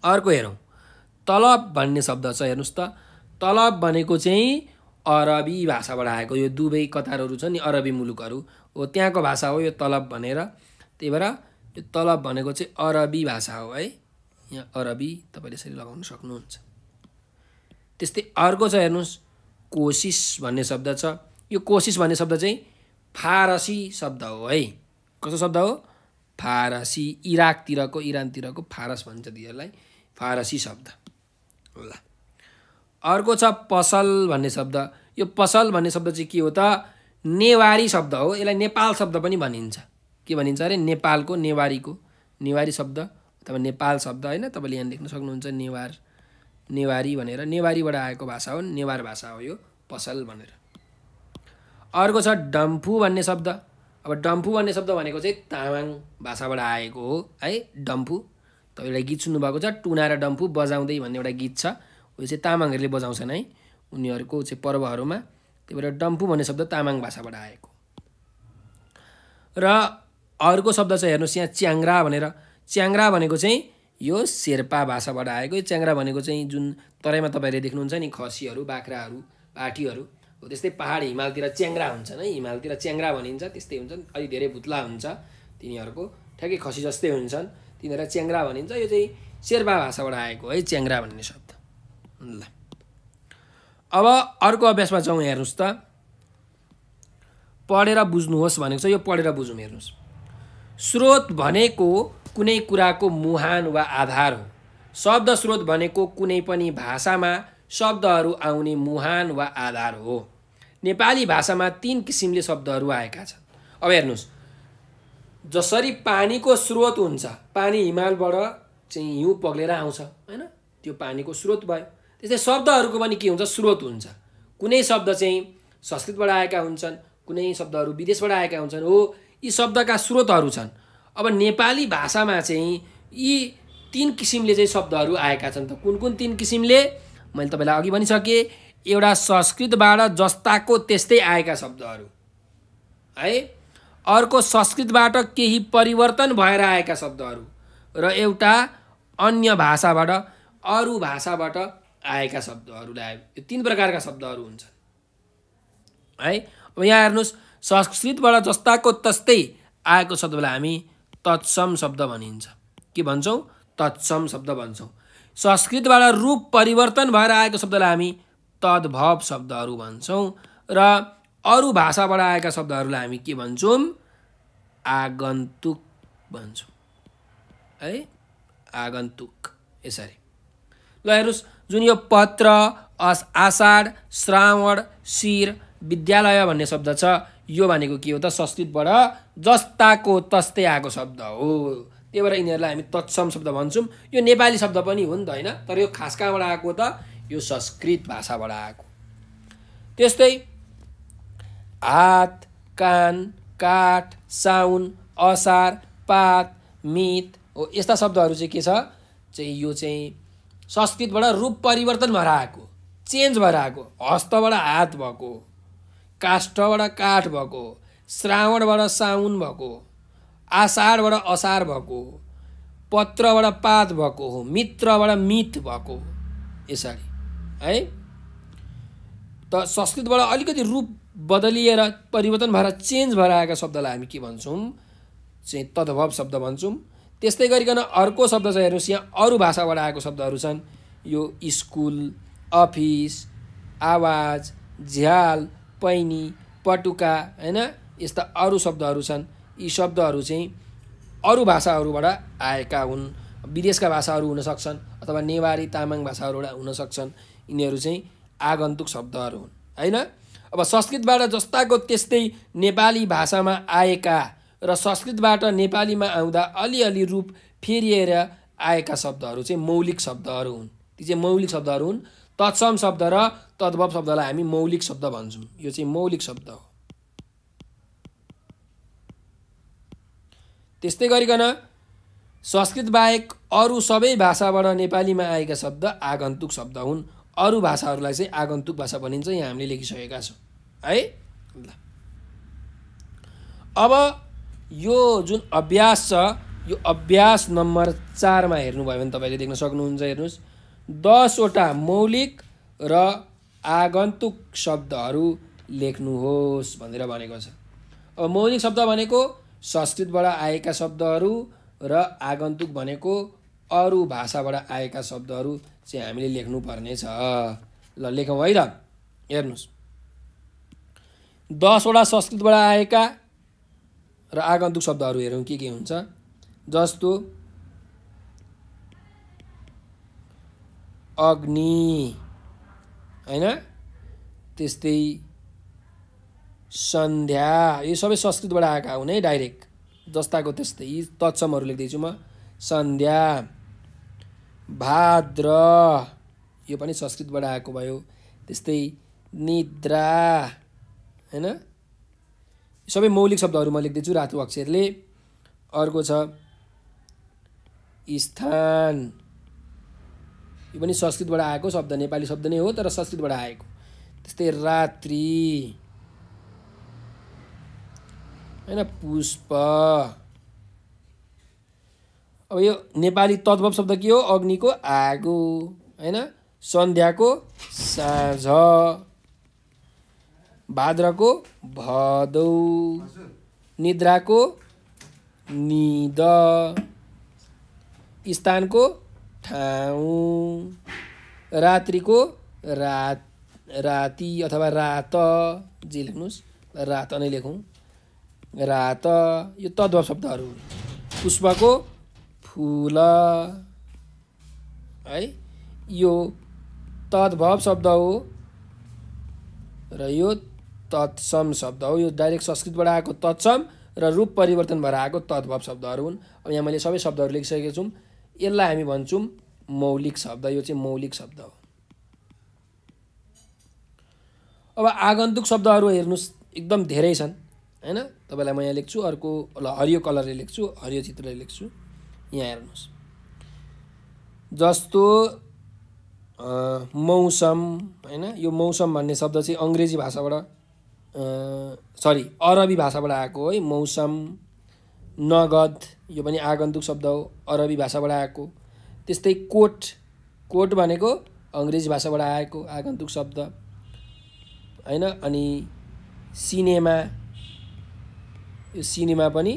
अर्को हेरौँ, तलब भन्ने शब्द छ। हेर्नुहोस् त, तलब भनेको चाहिँ अरबी भाषाबाट आएको। यो दुबई कतारहरू छ नि, अरबी मुलुकहरू हो, त्यहाँको भाषा हो यो तलब भनेर। त्यही भएर यो तलब भनेको चाहिँ अरबी भाषा हो है। यहाँ अरबी तपाईँले यसरी लगाउन सक्नुहुन्छ। त्यस्तै अर्को छ हेर्नुहोस्, कोसिस भन्ने शब्द छ। यो कोसिस भन्ने शब्द चाहिँ फारसी शब्द हो है। कस्तो शब्द हो? फारसी। इराकतिरको, इरानतिरको फारस भन्छ तिनीहरूलाई, फारसी शब्द। ल अर्को छ पसल भन्ने शब्द। यो पसल भन्ने शब्द चाहिँ के हो त? नेवारी शब्द हो। यसलाई नेपाल शब्द पनि भनिन्छ। के भनिन्छ अरे? नेपालको, नेवारीको, नेवारी शब्द अथवा नेपाल शब्द होइन। तपाईँले यहाँ लेख्न सक्नुहुन्छ नेवार, नेवारी भनेर। नेवारीबाट आएको भाषा हो, नेवार भाषा हो यो पसल भनेर। अर्को छ डम्फु भन्ने शब्द। अब डम्फु भन्ने शब्द भनेको चाहिँ तामाङ भाषाबाट आएको हो है। डम्फु, तपाईँलाई गीत सुन्नुभएको छ, टुना र डम्फु बजाउँदै भन्ने एउटा गीत छ। यो चाहिँ तामाङहरूले बजाउँछन् है उनीहरूको चाहिँ पर्वहरूमा। त्यही भएर डम्फु भन्ने शब्द तामाङ भाषाबाट आएको। र अर्को शब्द छ हेर्नुहोस् यहाँ, च्याङ्ग्रा भनेर। च्याङ्ग्रा भनेको चाहिँ यो शेर्पा भाषाबाट आएको। यो च्याङ्ग्रा भनेको चाहिँ जुन तराईमा तपाईँहरूले देख्नुहुन्छ नि, खसीहरू, बाख्राहरू, पाठीहरू हो, त्यस्तै पहाड हिमालतिर च्याङ्ग्रा हुन्छन् है। हिमालतिर च्याङ्ग्रा भनिन्छ, त्यस्तै हुन्छन्। अलि धेरै भुत्ला हुन्छ तिनीहरूको, ठ्याक्कै खसी जस्तै हुन्छन्, तिनीहरूलाई च्याङ्ग्रा भनिन्छ। यो चाहिँ शेर्पा भाषाबाट आएको है च्याङ्ग्रा भन्ने शब्द। ल अब अर्को अभ्यासमा जाउँ। हेर्नुहोस् त, पढेर बुझ्नुहोस् भनेको छ। यो पढेर बुझौँ। हेर्नुहोस्, स्रोत भनेको कुनै कुराको मुहान वा आधार हो। शब्द स्रोत भनेको कुनै पनि भाषामा शब्दहरू आउने मुहान वा आधार हो। नेपाली भाषामा 3 किसिमले शब्दहरू आएका छन्। अब हेर्नुहोस्, जसरी पानीको स्रोत हुन्छ, पानी हिमालबाट चाहिँ हिउँ पग्लेर आउँछ होइन, त्यो पानीको स्रोत भयो। त्यस्तै शब्दहरूको पनि के हुन्छ? स्रोत हुन्छ। कुनै शब्द चाहिँ संस्कृतबाट आएका हुन्छन्, कुनै शब्दहरू विदेशबाट आएका हुन्छन्, हो यी शब्दका स्रोतहरू छन्। अब नेपाली भाषामा चाहिँ यी 3 किसिमले चाहिँ शब्दहरू आएका छन्। त कुन कुन 3 किसिमले? मैले तपाईँलाई अघि भनिसकेँ। एउटा संस्कृतबाट जस्ताको त्यस्तै आएका शब्दहरू है। अर्को संस्कृतबाट केही परिवर्तन भएर आएका शब्दहरू, र एउटा अन्य भाषाबाट, अरू भाषाबाट आएका शब्दहरूलाई, यो 3 प्रकारका शब्दहरू हुन्छन् है। अब यहाँ हेर्नुहोस्, संस्कृतबाट जस्ताको तस्तै आएको शब्दलाई हामी तत्सम शब्द भनिन्छ। के भन्छौँ? तत्सम शब्द भन्छौँ। संस्कृतबाट रूप परिवर्तन भएर आएको शब्दलाई हामी तद्भव शब्दहरू भन्छौँ। र अरू भाषाबाट आएका शब्दहरूलाई हामी के भन्छौँ? आगन्तुक भन्छौँ है, आगन्तुक। यसरी ल हेर्नुहोस्, जुन यो पत्र, आषाढ, श्रावण, शिर, विद्यालय भन्ने शब्द छ, यो भनेको के हो त संस्कृतबाट जस्ताको तस्तै आएको शब्द हो। त्यही भएर यिनीहरूलाई हामी तत्सम शब्द भन्छौँ। यो नेपाली शब्द पनि हो नि त होइन, तर यो खास कहाँबाट आएको त, यो संस्कृत भाषाबाट आएको। त्यस्तै हात, कान, काठ, साउन, असार, पात, मित हो, यस्ता शब्दहरू चाहिँ के छ चाहिँ यो चाहिँ संस्कृतबाट रूप परिवर्तन भएर आएको, चेन्ज भएर आएको। हस्तबाट हात भएको, काष्ठबाट काठ भएको, श्रावणबाट साउन भएको, आषाढबाट असार भएको, पत्रबाट पात भएको हो, मित्रबाट मित भएको, यसरी है। त संस्कृतबाट अलिकति रूप बदलिएर परिवर्तन भएर चेन्ज भएर आएका शब्दलाई हामी के भन्छौँ चाहिँ तद्भव शब्द भन्छौँ। त्यस्तै गरिकन अर्को शब्द छ, हेर्नुहोस् यहाँ अरू भाषाबाट आएको शब्दहरू छन्। यो स्कुल, अफिस, आवाज, झ्याल, पैनी, पटुका होइन, यस्ता अरू शब्दहरू छन्। यी शब्दहरू चाहिँ अरू भाषाहरूबाट आएका हुन्। विदेशका भाषाहरू हुन सक्छन् अथवा नेवारी तामाङ भाषाहरूबाट हुन सक्छन्। यिनीहरू चाहिँ आगन्तुक शब्दहरू हुन् होइन। अब संस्कृतबाट जस्ताको त्यस्तै नेपाली भाषामा आएका र संस्कृतबाट नेपालीमा आउँदा अलिअलि रूप फेरिएर आएका शब्दहरू चाहिँ मौलिक शब्दहरू हुन्। ती चाहिँ मौलिक शब्दहरू हुन्। तत्सम शब्द र तद्भव शब्दलाई हामी मौलिक शब्द भन्छौँ। यो चाहिँ मौलिक शब्द हो। त्यस्तै गरिकन संस्कृत बाहेक अरू सबै भाषाबाट नेपालीमा आएका शब्द आगन्तुक शब्द हुन्। अरू भाषाहरूलाई चाहिँ आगन्तुक भाषा भनिन्छ, यहाँ हामीले लेखिसकेका छौँ है। ल अब यो जुन अभ्यास छ, यो अभ्यास नम्बर 4 मा हेर्नुभयो भने तपाईँले देख्न सक्नुहुन्छ। हेर्नुहोस्, 10 वटा मौलिक र आगन्तुक शब्दहरू लेख्नुहोस् भनेर भनेको छ। अब मौलिक शब्द भनेको संस्कृतबाट आएका शब्दहरू र आगन्तुक भनेको अरू भाषाबाट आएका शब्दहरू चाहिँ हामीले लेख्नुपर्ने छ। ल लेखौँ है त। हेर्नुहोस्, 10 वटा संस्कृतबाट आएका र आगन्तुक शब्दहरू हेरौँ के हुन्छ। जस्तो अग्नि होइन, त्यस्तै सन्ध्या, यो सबै संस्कृतबाट आएका हुन् है डाइरेक्ट, जस्ताको त्यस्तै। यी तत्समहरू लेख्दैछु म। सन्ध्या, भाद्र, यो पनि संस्कृतबाट आएको भयो। त्यस्तै निद्रा होइन, सबै मौलिक शब्दहरू म लेख्दैछु रातो अक्षरले। अर्को छ स्थान, यो पनि संस्कृतबाट आएको शब्द, नेपाली शब्द नै हो तर संस्कृतबाट आएको। त्यस्तै रात्रि होइन, पुष्प। अब यो नेपाली तद्भव शब्द के हो? अग्निको आगो होइन, सन्ध्याको साँझ, भाद्रको भदौ, निद्राको निद, स्थानको ठाउँ, रात्रिको राति अथवा रात, जे लेख्नुहोस्, रात नै लेखौँ, रात। यो तद्भव शब्दहरू हुन्। पुष्पको फुल है, यो तद्भव शब्द हो र यो तत्सम शब्द हो। यो डाइरेक्ट संस्कृतबाट आएको तत्सम र रूप परिवर्तन भएर आएको तद्भव शब्दहरू हुन्। अब यहाँ मैले सबै शब्दहरू लेखिसकेको छु। यसलाई हामी भन्छौँ मौलिक शब्द। यो चाहिँ मौलिक शब्द हो। अब आगन्तुक शब्दहरू हेर्नुहोस्, एकदम धेरै छन् होइन। तपाईँलाई म यहाँ लेख्छु, अर्को ल हरियो कलरले लेख्छु, हरियो चित्रले लेख्छु। यहाँ हेर्नुहोस्, जस्तो मौसम होइन, यो मौसम भन्ने शब्द चाहिँ अङ्ग्रेजी भाषाबाट अरबी भाषाबाट आएको है। मौसम, नगद, यो पनि आगन्तुक शब्द हो, अरबी भाषाबाट आएको। त्यस्तै कोट, कोट भनेको अङ्ग्रेजी भाषाबाट आएको आगन्तुक शब्द होइन। अनि सिनेमा, यो सिनेमा पनि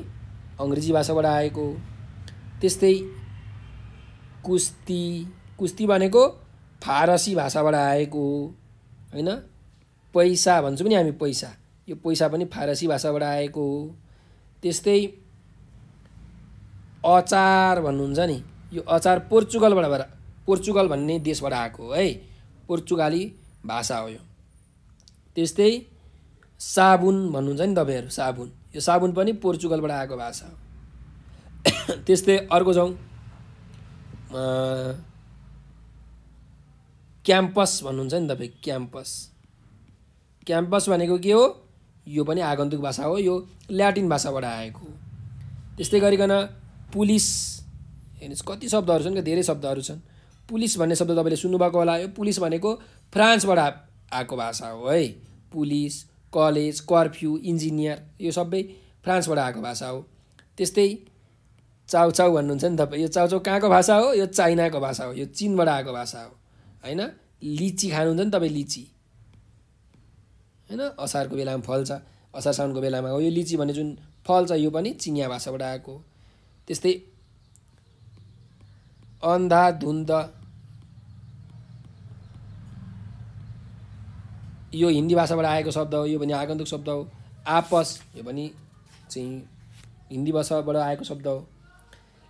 अङ्ग्रेजी भाषाबाट आएको। त्यस्तै कुस्ती, कुस्ती भनेको फारसी भाषाबाट आएको होइन। पैसा भन्छौँ नि हामी, पैसा, यो पैसा पनि फारसी भाषाबाट आएको हो। त्यस्तै अचार भन्नुहुन्छ नि, यो अचार पोर्चुगल भन्ने देशबाट आएको हो है, पोर्चुगाली भाषा हो यो। त्यस्तै साबुन भन्नुहुन्छ नि तपाईहरु, साबुन। यो साबुन पनि पोर्चुगलबाट आएको भाषा हो। त्यस्तै अर्को जाउँ, क्याम्पस भन्नुहुन्छ नि तपाईं, क्याम्पस। क्याम्पस भनेको के हो? यो पनि आगन्तुक भाषा हो, यो ल्याटिन भाषाबाट आएको हो। त्यस्तै गरिकन पुलिस, हेर्नुस् कति शब्दहरू छन्, धेरै शब्दहरू छन्। पुलिस भन्ने शब्द तपाईले सुन्नुभएको होला। यो पुलिस भनेको फ्रान्सबाट आएको भाषा हो है। पुलिस, कलेज, कर्फ्यू, इन्जिनियर, यो सबै फ्रान्सबाट आएको भाषा हो। त्यस्तै चाउचाउ भन्नुहुन्छ नि तपाईँ, यो चाउचाउ कहाँको भाषा हो? यो चाइनाको भाषा हो, यो चीनबाट आएको भाषा हो हैन। लिची खानुहुन्छ नि तपाईँ, लिची हैन, असारको बेलामा फल्छ, असार साउनको बेलामा हो। यो लिची भन्ने जुन फल छ यो पनि चिनिया भाषाबाट आएको। त्यस्तै अन्धाधुन्द, यो हिन्दी भाषाबाट आएको शब्द हो, यो पनि आगन्तुक शब्द हो। आपस, यो पनि चाहिँ हिन्दी भाषाबाट आएको शब्द हो।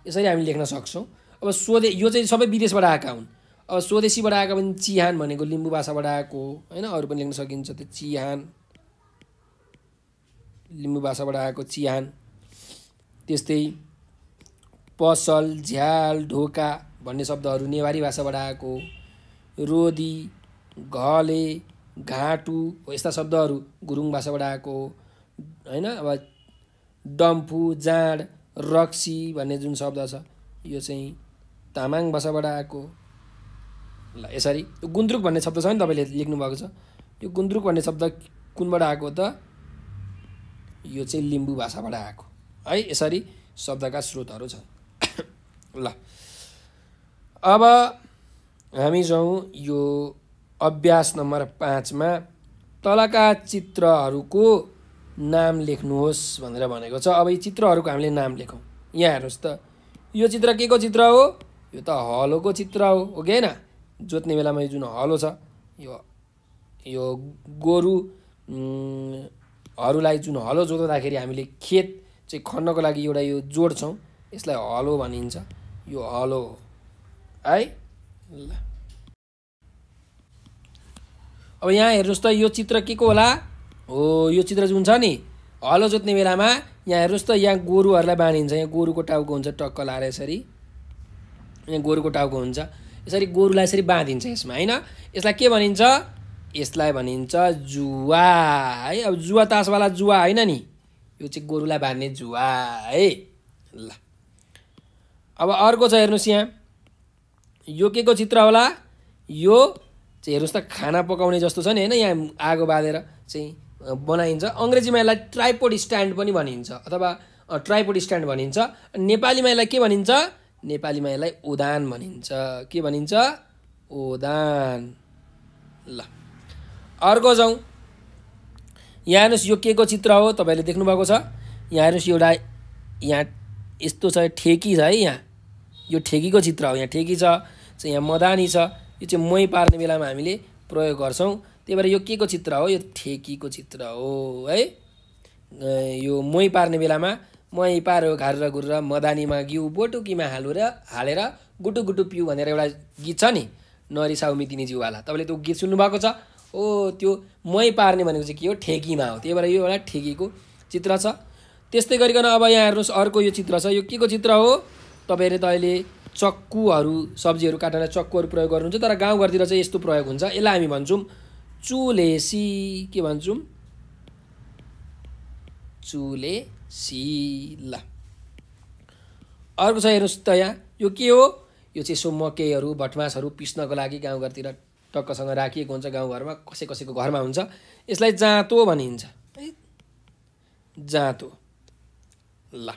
यसरी हामीले लेख्न सक्छौँ। अब यो चाहिँ सबै विदेशबाट आएका हुन्। अब स्वदेशीबाट आएका पनि चिहान भनेको लिम्बू भाषाबाट आएको हो हैन, अरू पनि लेख्न सकिन्छ। त्यो चिहान लिम्बू भाषाबाट आएको चिहान। त्यस्तै पसल, झ्याल, ढोका भन्ने शब्दहरू नेवारी भाषाबाट आएको। रोदी, घले, घाँटु यस्ता शब्दहरू गुरुङ भाषाबाट आएको हैन। अब डम्फु, जाँड, रक्सी भन्ने जुन शब्द छ यो चाहिँ तामाङ भाषाबाट आएको। ल यसरी गुन्द्रुक भन्ने शब्द छ नि तपाईले लेख्नु भएको छ, यो गुन्द्रुक भन्ने शब्द कुनबाट आएको त? यो चाहिँ लिम्बू भाषाबाट आएको है। यसरी शब्दका स्रोतहरू छन्। ल अब हामी जाउँ यो अभ्यास नम्बर 5 मा तलका चित्रहरूको नाम लेख्नुहोस् भनेर भनेको छ। अब यी चित्रहरूको हामीले नाम लेखौँ। यहाँ हेर्नुहोस् त, यो चित्र के को चित्र हो? यो त हलोको चित्र हो कि हैन? जोत्ने बेलामा यो जुन हलो छ, यो गोरुहरूलाई जुन हलो जोत्दाखेरि हामीले खेत चाहिँ खन्नको लागि एउटा यो जोड्छौँ, यसलाई हलो भनिन्छ। यो हलो हो है। ल अब यहाँ हेर्नुहोस् त, यो चित्र के को होला? हो, यो चित्र जुन छ नि हलो जोत्ने बेलामा यहाँ हेर्नुहोस् त, यहाँ गोरुहरूलाई बाँधिन्छ। यहाँ गोरुको टाउको हुन्छ टक्क लाएर यसरी, यहाँ गोरुको टाउको हुन्छ। यसरी गोरुलाई यसरी बाँधिन्छ यसमा हैन। यसलाई के भनिन्छ? यसलाई भनिन्छ जुवा है। अब जुवा तासवाला जुवा हैन नि, यो चाहिँ गोरुलाई बाँध्ने जुवा है। ल अब अर्को छ हेर्नुहोस्, यहाँ यो के को चित्र होला? यो चाहिँ हेर्नुहोस् त, खाना पकाउने जस्तो छ नि हैन, यहाँ आगो बालेर चाहिँ बनाइन्छ। अङ्ग्रेजीमा यसलाई ट्राइपोड स्ट्यान्ड पनि भनिन्छ अथवा ट्राइपोड स्ट्यान्ड भनिन्छ। नेपालीमा यसलाई के भनिन्छ? नेपालीमा यसलाई ओदान भनिन्छ। के भनिन्छ? ओदान। ल अर्को जाउँ, यहाँ हेर्नुहोस् यो के को चित्र हो? तपाईले देख्नु भएको छ। यहाँ हेर्नुहोस् एउटा यहाँ यस्तो छ, ठेकी छ है। यहाँ यो ठेकीको चित्र हो। यहाँ ठेकी छ, यहाँ मदानी छ। यो चाहिँ मही पार्ने बेलामा हामीले प्रयोग गर्छौँ। त्यही भएर यो के को चित्र हो? यो ठेकीको चित्र हो है। यो मही पार्ने बेलामा मही पार्यो घारेर गुरेर मदानीमा घिउ बोटुकीमा हालेर गुटु गुटु पिउ भनेर एउटा गीत छ नि, नरिसाउ मितिनी जिउवाला। तपाईँले त्यो गीत सुन्नुभएको छ। ओ त्यो मही पार्ने भनेको चाहिँ के हो? ठेकीमा हो। त्यही भएर यो एउटा ठेकीको चित्र छ। त्यस्तै गरिकन अब यहाँ हेर्नुहोस् अर्को यो चित्र छ। यो के को चित्र हो? तपाईँहरूले त अहिले चक्कुहरू सब्जीहरू काट्न चक्कुहरू प्रयोग गर्नुहुन्छ, तर गाउँघरतिर चाहिँ यस्तो प्रयोग हुन्छ। यसलाई हामी भन्छौँ चुलेसी। के भन्छौँ? चुलेसी। ल अर्को छ हेर्नुहोस् त, यहाँ यो के हो? यो चाहिँ यसो मकैहरू भटमासहरू पिस्नको लागि गाउँघरतिर टक्कसँग राखिएको हुन्छ। गाउँघरमा कसैको घरमा हुन्छ। यसलाई जाँतो भनिन्छ है, जाँतो। ल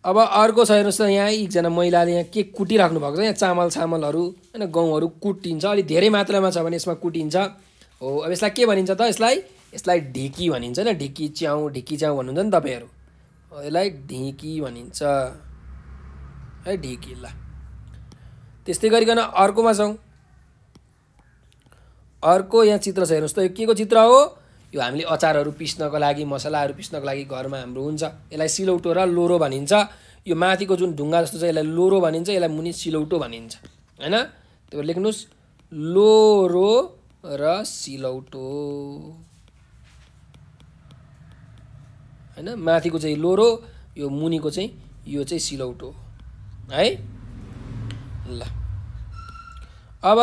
अब अर्को छ हेर्नुहोस् त, यहाँ एकजना महिलाले यहाँ के कुटिराख्नु भएको छ। यहाँ चामलहरू हैन, गहुँहरू कुटिन्छ। अलि धेरै मात्रामा छ भने यसमा कुटिन्छ हो। अब यसलाई के भनिन्छ त? यसलाई ढिकी भनिन्छ न। ढिकी च्याउ भन्नुहुन्छ नि तपाईँहरू, यसलाई ढिकी भनिन्छ है, ढिकी। ल त्यस्तै गरिकन अर्कोमा जाउँ। अर्को यहाँ चित्र छ हेर्नुहोस् त, यो के को चित्र हो? यो हामीले अचारहरू पिस्नको लागि, मसलाहरू पिस्नको लागि घरमा हाम्रो हुन्छ। यसलाई सिलौटो र लोरो भनिन्छ। यो माथिको जुन ढुङ्गा जस्तो छ यसलाई लोरो भनिन्छ, यसलाई मुनि सिलौटो भनिन्छ हैन। त्यो लेख्नुहोस्, लोरो र सिलौटो। हैन। माथिको चाहिँ लोरो, यो मुनिको चाहिँ यो चाहिँ सिलौटो है। ल अब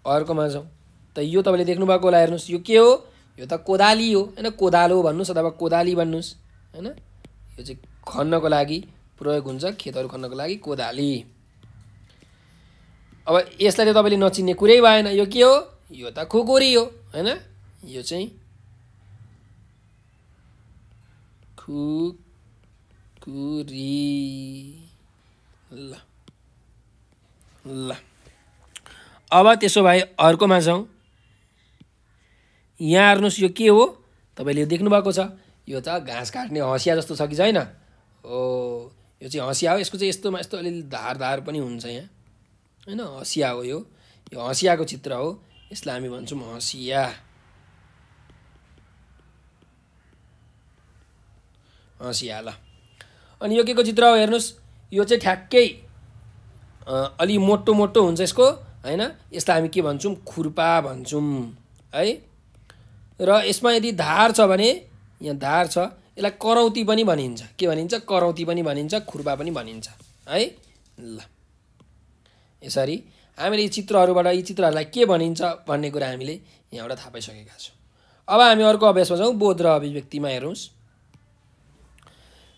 अर्कोमा जाउँ। त यो तपाईँले देख्नु भएको होला, हेर्नुहोस् यो के हो, यो त कोदाली हो हैन। कोदालो भन्नुहोस् अथवा कोदाली भन्नुहोस् हैन। यो चाहिँ खन्नको लागि प्रयोग हुन्छ, खेतहरू खन्नको लागि कोदाली। अब यसलाई त तपाईँले नचिन्ने कुरै भएन, यो के हो, यो त खुकुरी हो हैन। यो चाहिँ खुकुरी। ल ल अब त्यसो भए अर्कोमा जाउँ। यहाँ हेर्नुहोस् यो के हो, तपाईँले यो देख्नु भएको छ, यो त घाँस काट्ने हँसिया जस्तो छ कि छैन। हो, यो चाहिँ हँसिया हो। यसको चाहिँ यस्तोमा यस्तो अलिअलि धार पनि हुन्छ यहाँ हैन। हँसिया हो यो हँसियाको चित्र हो। यसलाई हामी भन्छौँ हँसिया। हँसिया ल। अनि यो के को चित्र हो हेर्नुहोस्, यो चाहिँ ठ्याक्कै अलि मोटो हुन्छ यसको हैन। यसलाई हामी के भन्छौँ, खुर्पा भन्छौँ है। र यसमा यदि धार छ भने, यहाँ धार छ, यसलाई करौती पनि भनिन्छ। के भनिन्छ, करौती पनि भनिन्छ, खुर्पा पनि भनिन्छ है। ल यसरी हामीले यी चित्रहरूबाट यी चित्रहरूलाई के भनिन्छ भन्ने कुरा हामीले यहाँबाट थाहा पाइसकेका छौँ। अब हामी अर्को अभ्यासमा जाउँ। बोध र अभिव्यक्तिमा हेर्नुहोस्।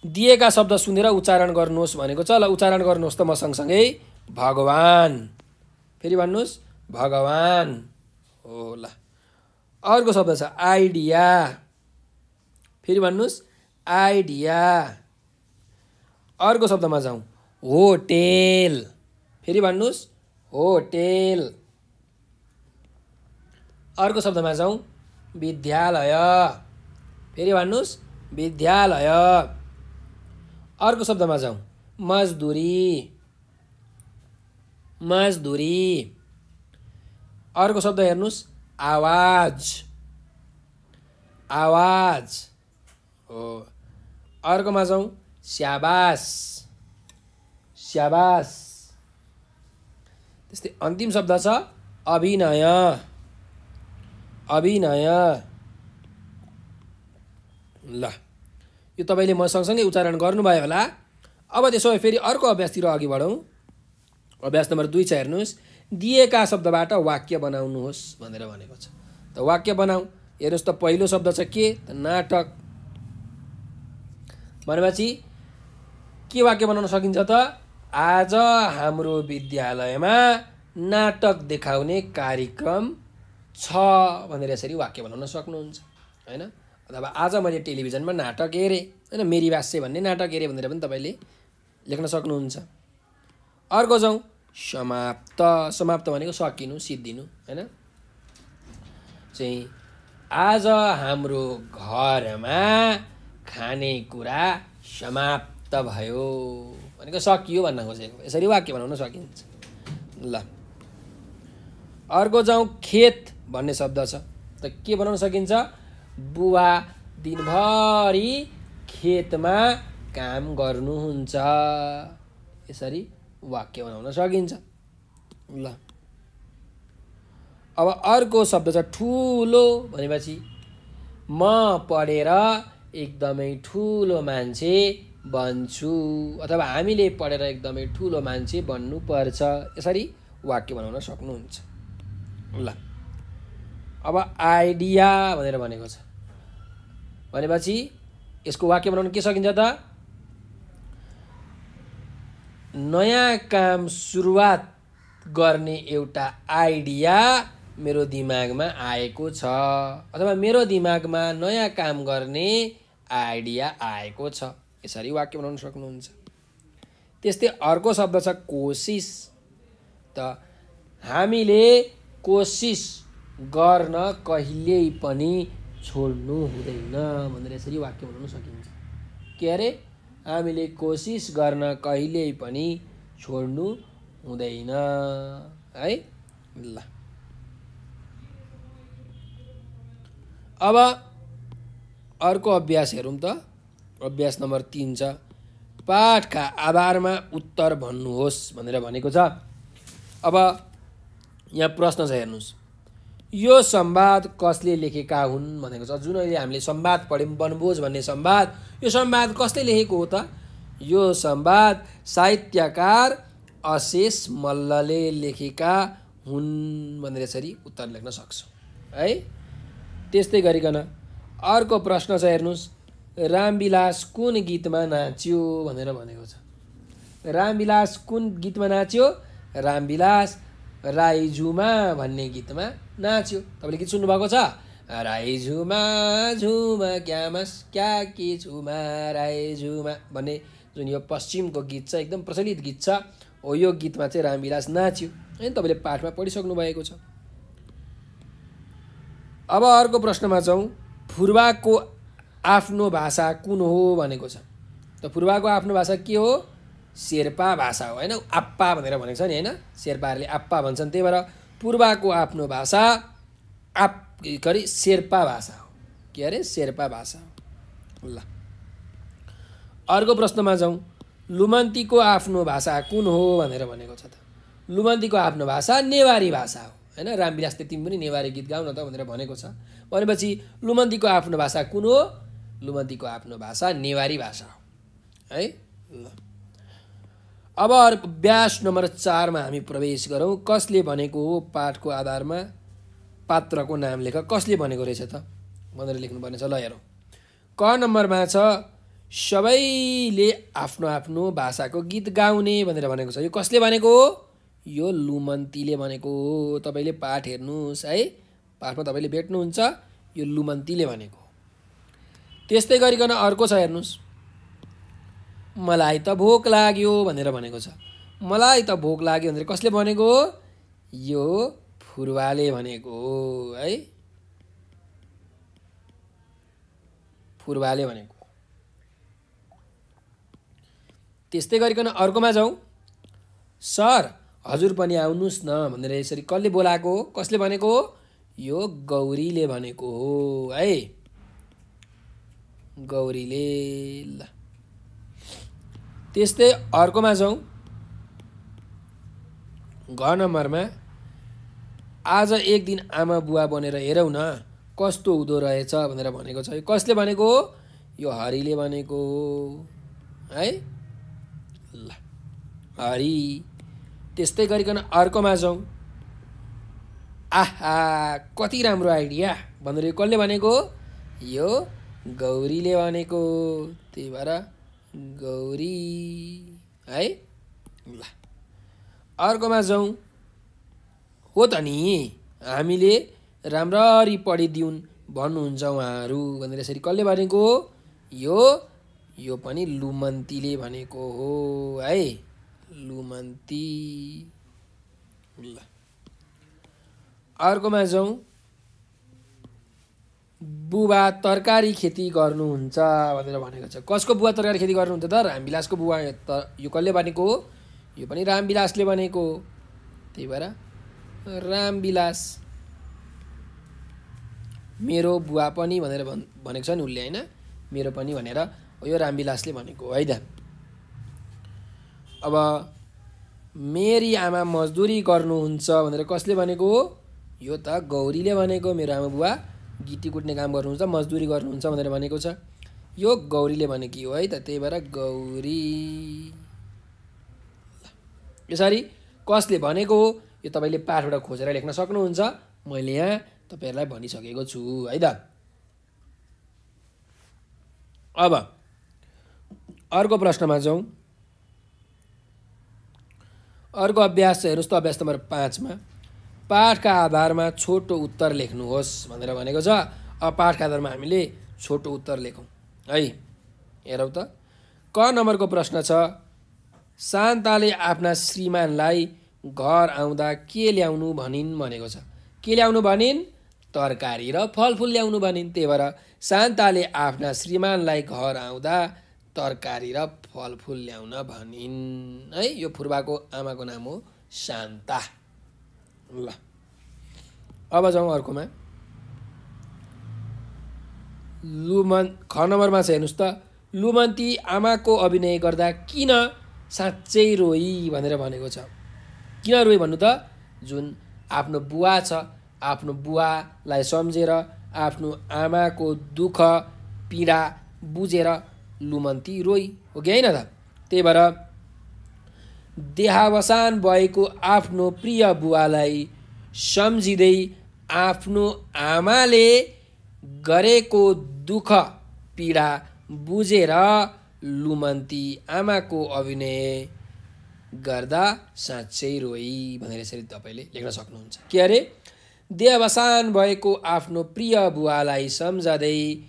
दिएका शब्द सुनेर उच्चारण गर्नुहोस् भनेको छ। ल उच्चारण गर्नुहोस् त म सँगसँगै। भगवान, फेरि भन्नुहोस् भगवान हो। ल अर्को शब्द छ आइडिया, फेरि भन्नुहोस् आइडिया। अर्को शब्दमा जाउँ, होटेल, फेरि भन्नुहोस् होटेल। अर्को शब्दमा जाउँ, विद्यालय, फेरि भन्नुहोस् विद्यालय। अर्को शब्दमा जाउँ, मजदुरी, मजदुरी। अर्को शब्द हेर्नुहोस्, आवाज, आवाज हो। अर्कोमा जाउँ, स्याबास, स्याबास। त्यस्तै अन्तिम शब्द छ अभिनय, अभिनय। ल यो तपाईँले म सँगसँगै उच्चारण गर्नुभयो होला। अब त्यसो भए फेरि अर्को अभ्यासतिर अघि बढौँ। अभ्यास नम्बर 2 छ, हेर्नुहोस्। दिएका शब्दबाट वाक्य बनाउनुहोस् भनेर भनेको छ। त वाक्य बनाऊ। हेर्नुहोस् त पहिलो शब्द छ के, त नाटक। भनेपछि के वाक्य बनाउन सकिन्छ त, आज हाम्रो विद्यालयमा नाटक देखाउने कार्यक्रम छ भनेर यसरी वाक्य बनाउन सक्नुहुन्छ हैन। अथवा आज मैले टेलिभिजनमा नाटक हेरेँ हैन, मेरी भाष्य भन्ने नाटक हेरेँ भनेर पनि तपाईँले लेख्न सक्नुहुन्छ। अर्को जाउँ, समाप्त। समाप्त भनेको सकिनु, सिद्धिनु हैन। चाहिँ आज हाम्रो घरमा खानेकुरा समाप्त भयो भनेको सकियो भन्न खोजेको। यसरी वाक्य बनाउन सकिन्छ। ल अर्को जाउँ, खेत भन्ने शब्द छ। त के बनाउन सकिन्छ, बुवा दिनभरि खेतमा काम गर्नुहुन्छ। यसरी वाक्य बनाउन सकिन्छ। ल अब अर्को शब्द छ ठुलो। भनेपछि म पढेर एकदमै ठुलो मान्छे बन्छु, अथवा हामीले पढेर एकदमै ठुलो मान्छे बन्नुपर्छ। यसरी वाक्य बनाउन सक्नुहुन्छ। ल अब आइडिया भनेर भनेको छ। भनेपछि यसको वाक्य बनाउन के सकिन्छ त, नयाँ काम सुरुवात गर्ने एउटा आइडिया मेरो दिमागमा आएको छ, अथवा मेरो दिमागमा नयाँ काम गर्ने आइडिया आएको छ। यसरी वाक्य बनाउन सक्नुहुन्छ। त्यस्तै अर्को शब्द छ कोसिस। त हामीले कोसिस गर्न कहिल्यै पनि छोड्नु हुँदैन भनेर यसरी वाक्य बनाउन सकिन्छ। के अरे, हामीले कोसिस गर्न कहिल्यै पनि छोड्नु हुँदैन है। ल अब अर्को अभ्यास हेरौँ त। अभ्यास नम्बर 3 छ, पाठका आधारमा उत्तर भन्नुहोस् भनेर भनेको छ। अब यहाँ प्रश्न छ, हेर्नुहोस्। यो संवाद कसले लेखेका हुन् भनेको छ। जुन अहिले हामीले संवाद पढ्यौँ वनभोज भन्ने संवाद, यो संवाद कसले लेखेको हो त? यो संवाद साहित्यकार अशेष मल्लले लेखेका हुन् भनेर यसरी उत्तर लेख्न सक्छौँ है। त्यस्तै गरिकन अर्को प्रश्न छ, हेर्नुहोस्, रामविलास कुन गीतमा नाच्यो भनेर भनेको छ। रामविलास कुन गीतमा नाच्यो? रामविलास राई झुमा भन्ने गीतमा नाच्यो। तपाईँले गीत सुन्नुभएको छ? राई झुमा झुमा क्यामस क्या के झुमा राई झुमा भन्ने जुन यो पश्चिमको गीत छ, एकदम प्रचलित गीत छ हो। यो गीतमा चाहिँ रामविलास नाच्यो है। तपाईँले पाठमा पढिसक्नु भएको छ। अब अर्को प्रश्नमा जाउँ। फुर्बाको आफ्नो भाषा कुन हो भनेको छ। त फुर्बाको आफ्नो भाषा के हो? शेर्पा भाषा हो होइन। आप्पा भनेर भनेको छ नि होइन, शेर्पाहरूले आप्पा भन्छन्। त्यही भएर फुर्बाको आफ्नो भाषा शेर्पा भाषा हो। के अरे? शेर्पा भाषा हो। ल अर्को प्रश्नमा जाउँ। लुमन्तीको आफ्नो भाषा कुन हो भनेर भनेको छ त। लुमन्तीको आफ्नो भाषा नेवारी भाषा हो होइन। रामविलासले तिमी पनि नेवारी गीत गाउन त भनेर भनेको छ। भनेपछि लुमन्तीको आफ्नो भाषा कुन हो? लुमन्तीको आफ्नो भाषा नेवारी भाषा हो है। ल अब अभ्यास नम्बर 4 मा हामी प्रवेश गरौँ। कसले भनेको हो? पाठको आधारमा पात्रको नाम लेख। कसले भनेको रहेछ त भनेर लेख्नुपर्नेछ। ल हेरौँ, क नम्बरमा छ सबैले आफ्नो आफ्नो भाषाको गीत गाउने भनेर भनेको छ। यो कसले भनेको हो? यो लुमन्तीले भनेको हो। तपाईँले पाठ हेर्नुहोस् है, पाठमा तपाईँले भेट्नुहुन्छ, यो लुमन्तीले भनेको हो। त्यस्तै गरिकन अर्को छ, हेर्नुहोस्, मलाई त भोक लाग्यो भनेर भनेको छ। मलाई त भोक लाग्यो भनेर कसले भनेको हो? यो फुर्बाले भनेको हो है। फुर्बाले भनेको। त्यस्तै गरिकन अर्कोमा जाउँ। सर हजुर पनि आउनुहोस् न भनेर यसरी कसले बोलाएको हो? कसले भनेको हो? यो गौरीले भनेको हो है। गौरीले। ल त्यस्तै अर्कोमा जाउँ। घ नम्बरमा आज एक दिन आमा बुवा बनेर हेरौँ न कस्तो हुँदो रहेछ भनेर भनेको छ। यो कसले भनेको हो? यो हरिले भनेको हो है। ल हरि। त्यस्तै गरिकन अर्कोमा जाउँ। आहा कति राम्रो आइडिया भनेर कसले भनेको? यो गौरीले भनेको। त्यही भएर गौरी है। ल अर्कोमा जाउँ। हो त नि हामीले राम्ररी पढिदिउन् भन्नुहुन्छ उहाँहरू भनेर यसरी कसले भनेको? यो पनि लुमन्तीले भनेको हो है। लुमन्ती। ल अर्कोमा जाउँ। बुबा तरकारी खेती गर्नुहुन्छ भनेर भनेको छ। कसको बुबा तरकारी खेती गर्नुहुन्छ त? रामविलासको बुबा। त यो कसले भनेको हो? यो पनि रामविलासले भनेको हो। त्यही भएर रामविलास। मेरो बुवा पनि भनेर भनेको छ नि उसले होइन, मेरो पनि भनेर यो रामविलासले भनेको है त। अब मेरी आमा मजदुरी गर्नुहुन्छ भनेर कसले भनेको हो? यो त गौरीले भनेको। मेरो आमा बुवा गिटी कुट्ने काम गर्नुहुन्छ, मजदुरी गर्नुहुन्छ भनेर भनेको छ। यो गौरीले भनेकी हो है त। त्यही भएर गौरी। यसरी कसले भनेको हो यो तपाईँले पाठबाट खोजेर लेख्न सक्नुहुन्छ। मैले यहाँ तपाईँहरूलाई भनिसकेको छु है त। अब अर्को प्रश्नमा जाउँ। अर्को अभ्यास छ, हेर्नुहोस् त, अभ्यास नम्बर 5 मा पाठका आधारमा छोटो उत्तर लेख्नुहोस् भनेर भनेको छ। अब पाठका आधारमा हामीले छोटो उत्तर लेखौँ है। हेरौँ त, क नम्बरको प्रश्न छ, शान्ताले आफ्ना श्रीमानलाई घर आउँदा के ल्याउनु भनिन् भनेको छ। के ल्याउनु भनिन्? तरकारी र फलफुल ल्याउनु भनिन्। त्यही भएर शान्ताले आफ्ना श्रीमानलाई घर आउँदा तरकारी र फलफुल ल्याउन भनिन् है। यो फुर्बाको आमाको नाम हो शान्ता। ल अब जाउँ अर्कोमा। ख नम्बरमा छ, हेर्नुहोस् त, लुमन्ती आमाको अभिनय गर्दा किन साँच्चै रोई भनेर भनेको छ। किन रोई भन्नु त? जुन आफ्नो बुवा छ, आफ्नो बुवालाई सम्झेर आफ्नो आमाको दुःख पीडा बुझेर लुमन्ती रोई, हो कि होइन त? त्यही भएर देहावसान भएको आफ्नो प्रिय बुवालाई सम्झिँदै आफ्नो आमाले गरेको दुःख पीडा बुझेर लुमन्ती आमाको अभिनय गर्दा साँच्चै रोई भनेर यसरी तपाईँले लेख्न सक्नुहुन्छ। के अरे? देहावसान भएको आफ्नो प्रिय बुवालाई सम्झँदै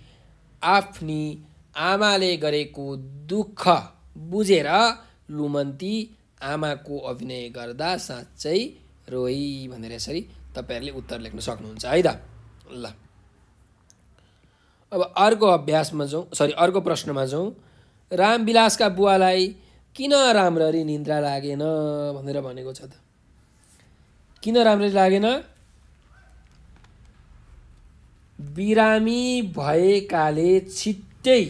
आफ्नी आमाले गरेको दुःख बुझेर लुमन्ती आमाको अभिनय गर्दा साँच्चै रोई भनेर यसरी तपाईँहरूले उत्तर लेख्न सक्नुहुन्छ है त। ल अब अर्को अभ्यासमा जाउँ, अर्को प्रश्नमा जाउँ। रामविलासका बुवालाई किन राम्ररी निन्द्रा लागेन भनेर भनेको छ त? किन राम्ररी लागेन? बिरामी भएकाले छिट्टै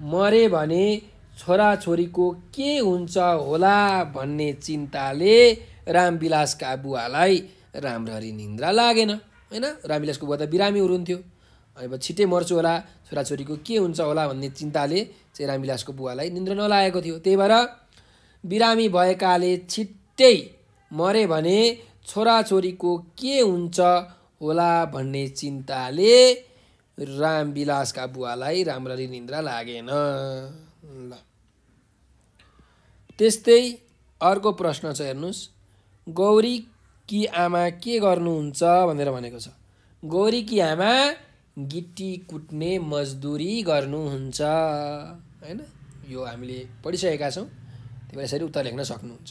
मरे भने छोराछोरीको के हुन्छ होला भन्ने चिन्ताले रामविलासका बुवालाई राम्ररी निन्द्रा लागेन, होइन? रामविलासको बुवा त बिरामी हुनुहुन्थ्यो, अब छिट्टै मर्छु होला, छोराछोरीको के हुन्छ होला भन्ने चिन्ताले चाहिँ रामविलासको बुवालाई निन्द्रा नलागेको थियो। त्यही भएर बिरामी भएकाले छिट्टै मरे भने छोराछोरीको के हुन्छ होला भन्ने चिन्ताले रामविलासका बुवालाई राम्ररी निन्द्रा लागेन। ल त्यस्तै अर्को प्रश्न छ, हेर्नुहोस्। गौरीकी आमा के गर्नुहुन्छ भनेर भनेको छ। गौरीकी आमा गिट्टी कुट्ने मजदुरी गर्नुहुन्छ, होइन? यो हामीले पढिसकेका छौँ, त्यही भएर यसरी उत्तर लेख्न सक्नुहुन्छ।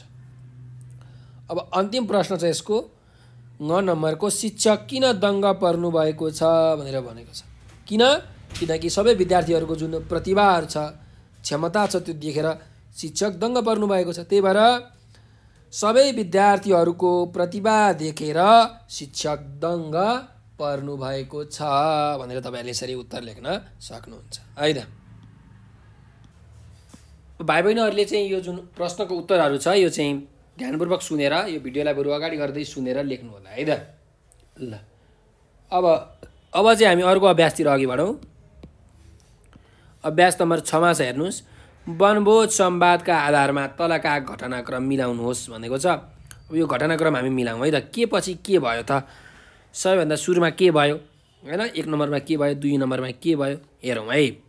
अब अन्तिम प्रश्न छ यसको, 9 नम्बरको। शिक्षक किन दङ्ग पर्नुभएको छ भनेर भनेको छ। किन? किनकि सबै विद्यार्थीहरूको जुन प्रतिभाहरू छ, क्षमता छ, त्यो देखेर शिक्षक दङ्ग पर्नुभएको छ। त्यही भएर सबै विद्यार्थीहरूको प्रतिभा देखेर शिक्षक दङ्ग पर्नुभएको छ भनेर तपाईँहरूले यसरी उत्तर लेख्न सक्नुहुन्छ है त। भाइ बहिनीहरूले चाहिँ यो जुन प्रश्नको उत्तरहरू छ यो चाहिँ ध्यानपूर्वक सुनेर यो भिडियोलाई बरु अगाडि गर्दै सुनेर लेख्नु होला है त। ल अब चाहिँ हामी अर्को अभ्यासतिर अघि बढौँ। अभ्यास नम्बर 6मा छ, हेर्नुहोस्। वनभोज संवादका आधारमा तलका घटनाक्रम मिलाउनुहोस् भनेको छ। अब यो घटनाक्रम हामी मिलाउँ है त। के पछि के भयो त? सबैभन्दा सुरुमा के भयो, होइन? 1 नम्बरमा के भयो, 2 नम्बरमा के भयो, हेरौँ है।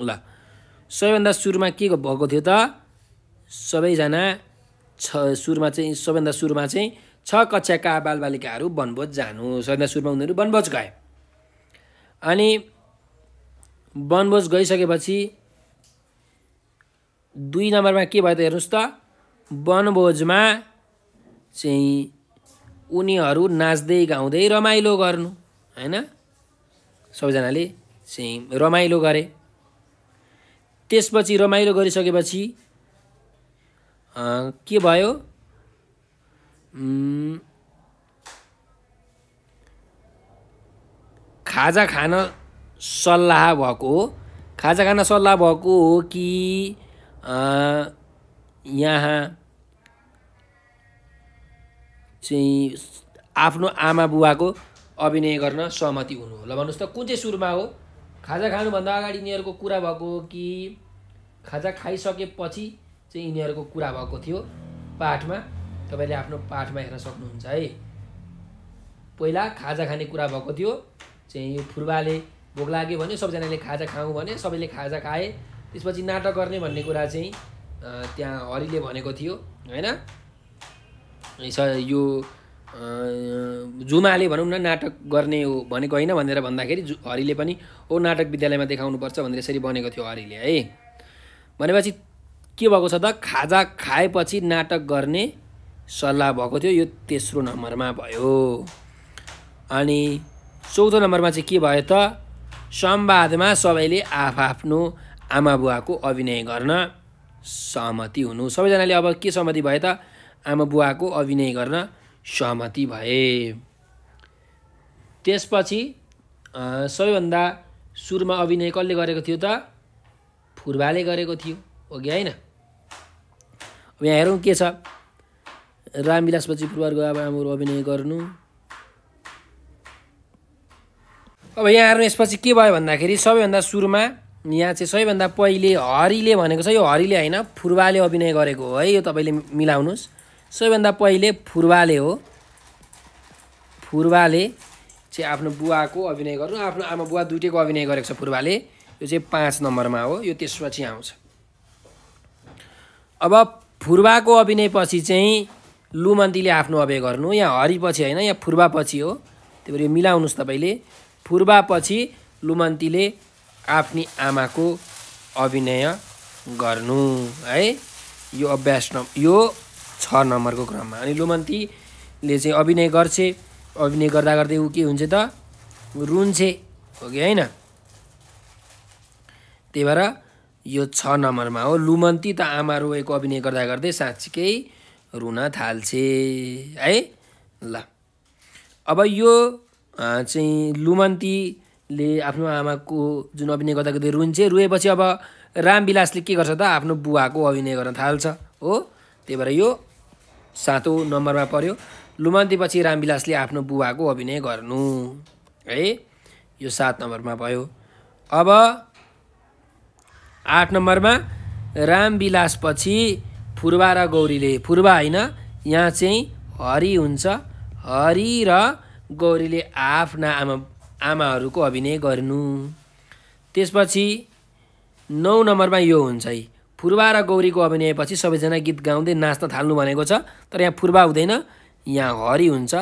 ल सबैभन्दा सुरुमा के भएको थियो त? सबैभन्दा सुरुमा चाहिँ 6 कक्षाका बालबालिकाहरू वनभोज जानु। सबैभन्दा सुरुमा उनीहरू वनभोज गए। अनि वनभोज गइसकेपछि 2 नम्बरमा के भयो त? हेर्नुहोस् त। वनभोजमा चाहिँ उनीहरू नाच्दै गाउँदै रमाइलो गर्नु, होइन? सबैजनाले चाहिँ रमाइलो गरे। त्यसपछि रमाइलो गरिसकेपछि के भयो? खाजा खान सल्लाह भएको हो कि यहाँ चाहिँ आफ्नो आमा बुवाको अभिनय गर्न सहमति हुनु हो। ल भन्नुहोस् त, कुन चाहिँ सुरुमा हो? खाजा खानुभन्दा अगाडि यिनीहरूको कुरा भएको हो कि खाजा खाइसकेपछि चाहिँ यिनीहरूको कुरा भएको थियो? पाठमा तपाईँले आफ्नो पाठमा हेर्न सक्नुहुन्छ है। पहिला खाजा खाने कुरा भएको थियो, चाहिँ यो फुर्बाले भोक लाग्यो भने सबैजनाले खाजा खाऊँ भने सबैले खाजा खाए। त्यसपछि नाटक गर्ने भन्ने कुरा चाहिँ त्यहाँ हरिले भनेको थियो, होइन? यो जुमाले भनौँ न नाटक गर्ने हो भनेको होइन भनेर भन्दाखेरि हरिले पनि ओ नाटक विद्यालयमा देखाउनुपर्छ भनेर यसरी बनेको थियो हरिले है। भनेपछि के भएको छ त? खाजा खाएपछि नाटक गर्ने सल्लाह भएको थियो। यो तेस्रो नम्बरमा भयो। अनि चौथो नम्बरमा चाहिँ के भयो त? संवादमा सबैले आफआफ्नो आमा बुवाको अभिनय गर्न सहमति हुनु। सबैजनाले अब के सहमति भए त? आमा बुवाको अभिनय गर्न सहमति भए। त्यसपछि सबैभन्दा सुरुमा अभिनय कसले गरेको थियो त? फुर्बाले गरेको थियो, हो कि होइन? अब यहाँ हेरौँ के छ। रामविलासपछि फुर्बाको आमाहरू अभिनय गर्नु। अब यहाँहरू यसपछि के भयो भन्दाखेरि सबैभन्दा सुरुमा यहाँ चाहिँ सबैभन्दा पहिले हरिले भनेको छ। यो हरिले होइन, फुर्बाले अभिनय गरेको हो है, यो तपाईँले मिलाउनुहोस्। सबैभन्दा पहिले फुर्बाले हो, फुर्बाले चाहिँ आफ्नो बुवाको अभिनय गर्नु। आफ्नो आमा बुवा दुइटैको अभिनय गरेको छ फुर्बाले, यो चाहिँ 5 नम्बरमा हो, यो त्यसपछि आउँछ। अब फुर्बाको अभिनयपछि चाहिँ लुमन्तीले आफ्नो अभिनय गर्नु। यहाँ हरिपछि होइन, यहाँ फुर्बापछि हो, त्यही भएर यो मिलाउनुहोस् तपाईँले। फुर्बापछि लुमन्तीले आफ्नी आमाको अभिनय गर्नु है, यो अभ्यास यो 6 नम्बरको क्रममा। अनि लुमन्तीले चाहिँ अभिनय गर्छ, अभिनय गर्दा गर्दै ऊ के हुन्छ त, रुन्छे हो कि होइन। त्यही भएर यो 6 नम्बरमा हो। लुमन्ती त आमा रोएको अभिनय गर्दा गर्दै साँच्चीकै रुन थाल्छे है। ल अब यो चाहिँ लुमन्तीले आफ्नो आमाको जुन अभिनय गर्दा गर्दै रुन्छे, रुएपछि अब रामविलासले के गर्छ त, आफ्नो बुवाको अभिनय गर्न थाल्छ हो। त्यही भएर यो 7औं नम्बरमा पर्यो। लुमन्तीपछि रामविलासले आफ्नो बुवाको अभिनय गर्नु है, यो 7 नम्बरमा भयो। अब 8 नम्बरमा रामविलासपछि फुर्बा र गौरीले, फुर्बा होइन यहाँ चाहिँ हरि हुन्छ, हरि र गौरीले आफ्ना आमाहरूको अभिनय गर्नु। त्यसपछि 9 नम्बरमा यो हुन्छ है, फुर्बा र गौरीको अभिनयपछि सबैजना गीत गाउँदै नाच्न थाल्नु भनेको छ, तर यहाँ फुर्बा हुँदैन, यहाँ हरि हुन्छ।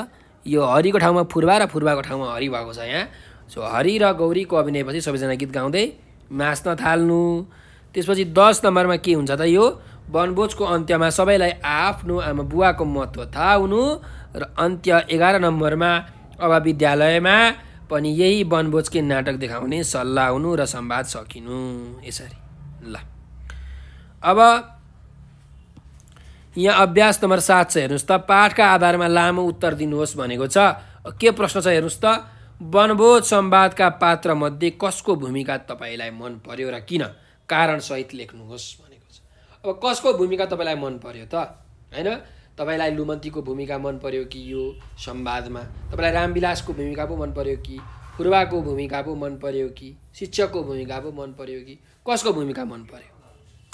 यो हरिको ठाउँमा फुर्बा र फुर्बाको ठाउँमा हरि भएको छ यहाँ। सो हरि र गौरीको अभिनयपछि सबैजना गीत गाउँदै नाच्न थाल्नु। त्यसपछि 10 नम्बरमा के हुन्छ त, यो वनभोजको अन्त्यमा सबैलाई आफ्नो आमा बुवाको महत्त्व थाहा हुनु। र अन्त्य 11 नम्बरमा अब विद्यालयमा पनि यही वनभोजकै नाटक देखाउने सल्लाह हुनु र संवाद सकिनु। यसरी ल अब यहाँ अभ्यास नम्बर 7 छ, हेर्नुहोस् त। पाठका आधारमा लामो उत्तर दिनुहोस् भनेको छ। के प्रश्न छ हेर्नुहोस् त, वनभोज संवादका पात्रमध्ये कसको भूमिका तपाईँलाई मन पर्यो र किन, कारणसहित लेख्नुहोस् भनेको छ। अब कसको भूमिका तपाईँलाई मन पर्यो त होइन, तपाईँलाई लुमन्तीको भूमिका मन पर्यो कि यो संवादमा, तपाईँलाई रामविलासको भूमिका पो मन पर्यो कि फुर्बाको भूमिका पो मन पर्यो कि शिक्षकको भूमिका पो मन पर्यो कि कसको भूमिका मन पर्यो,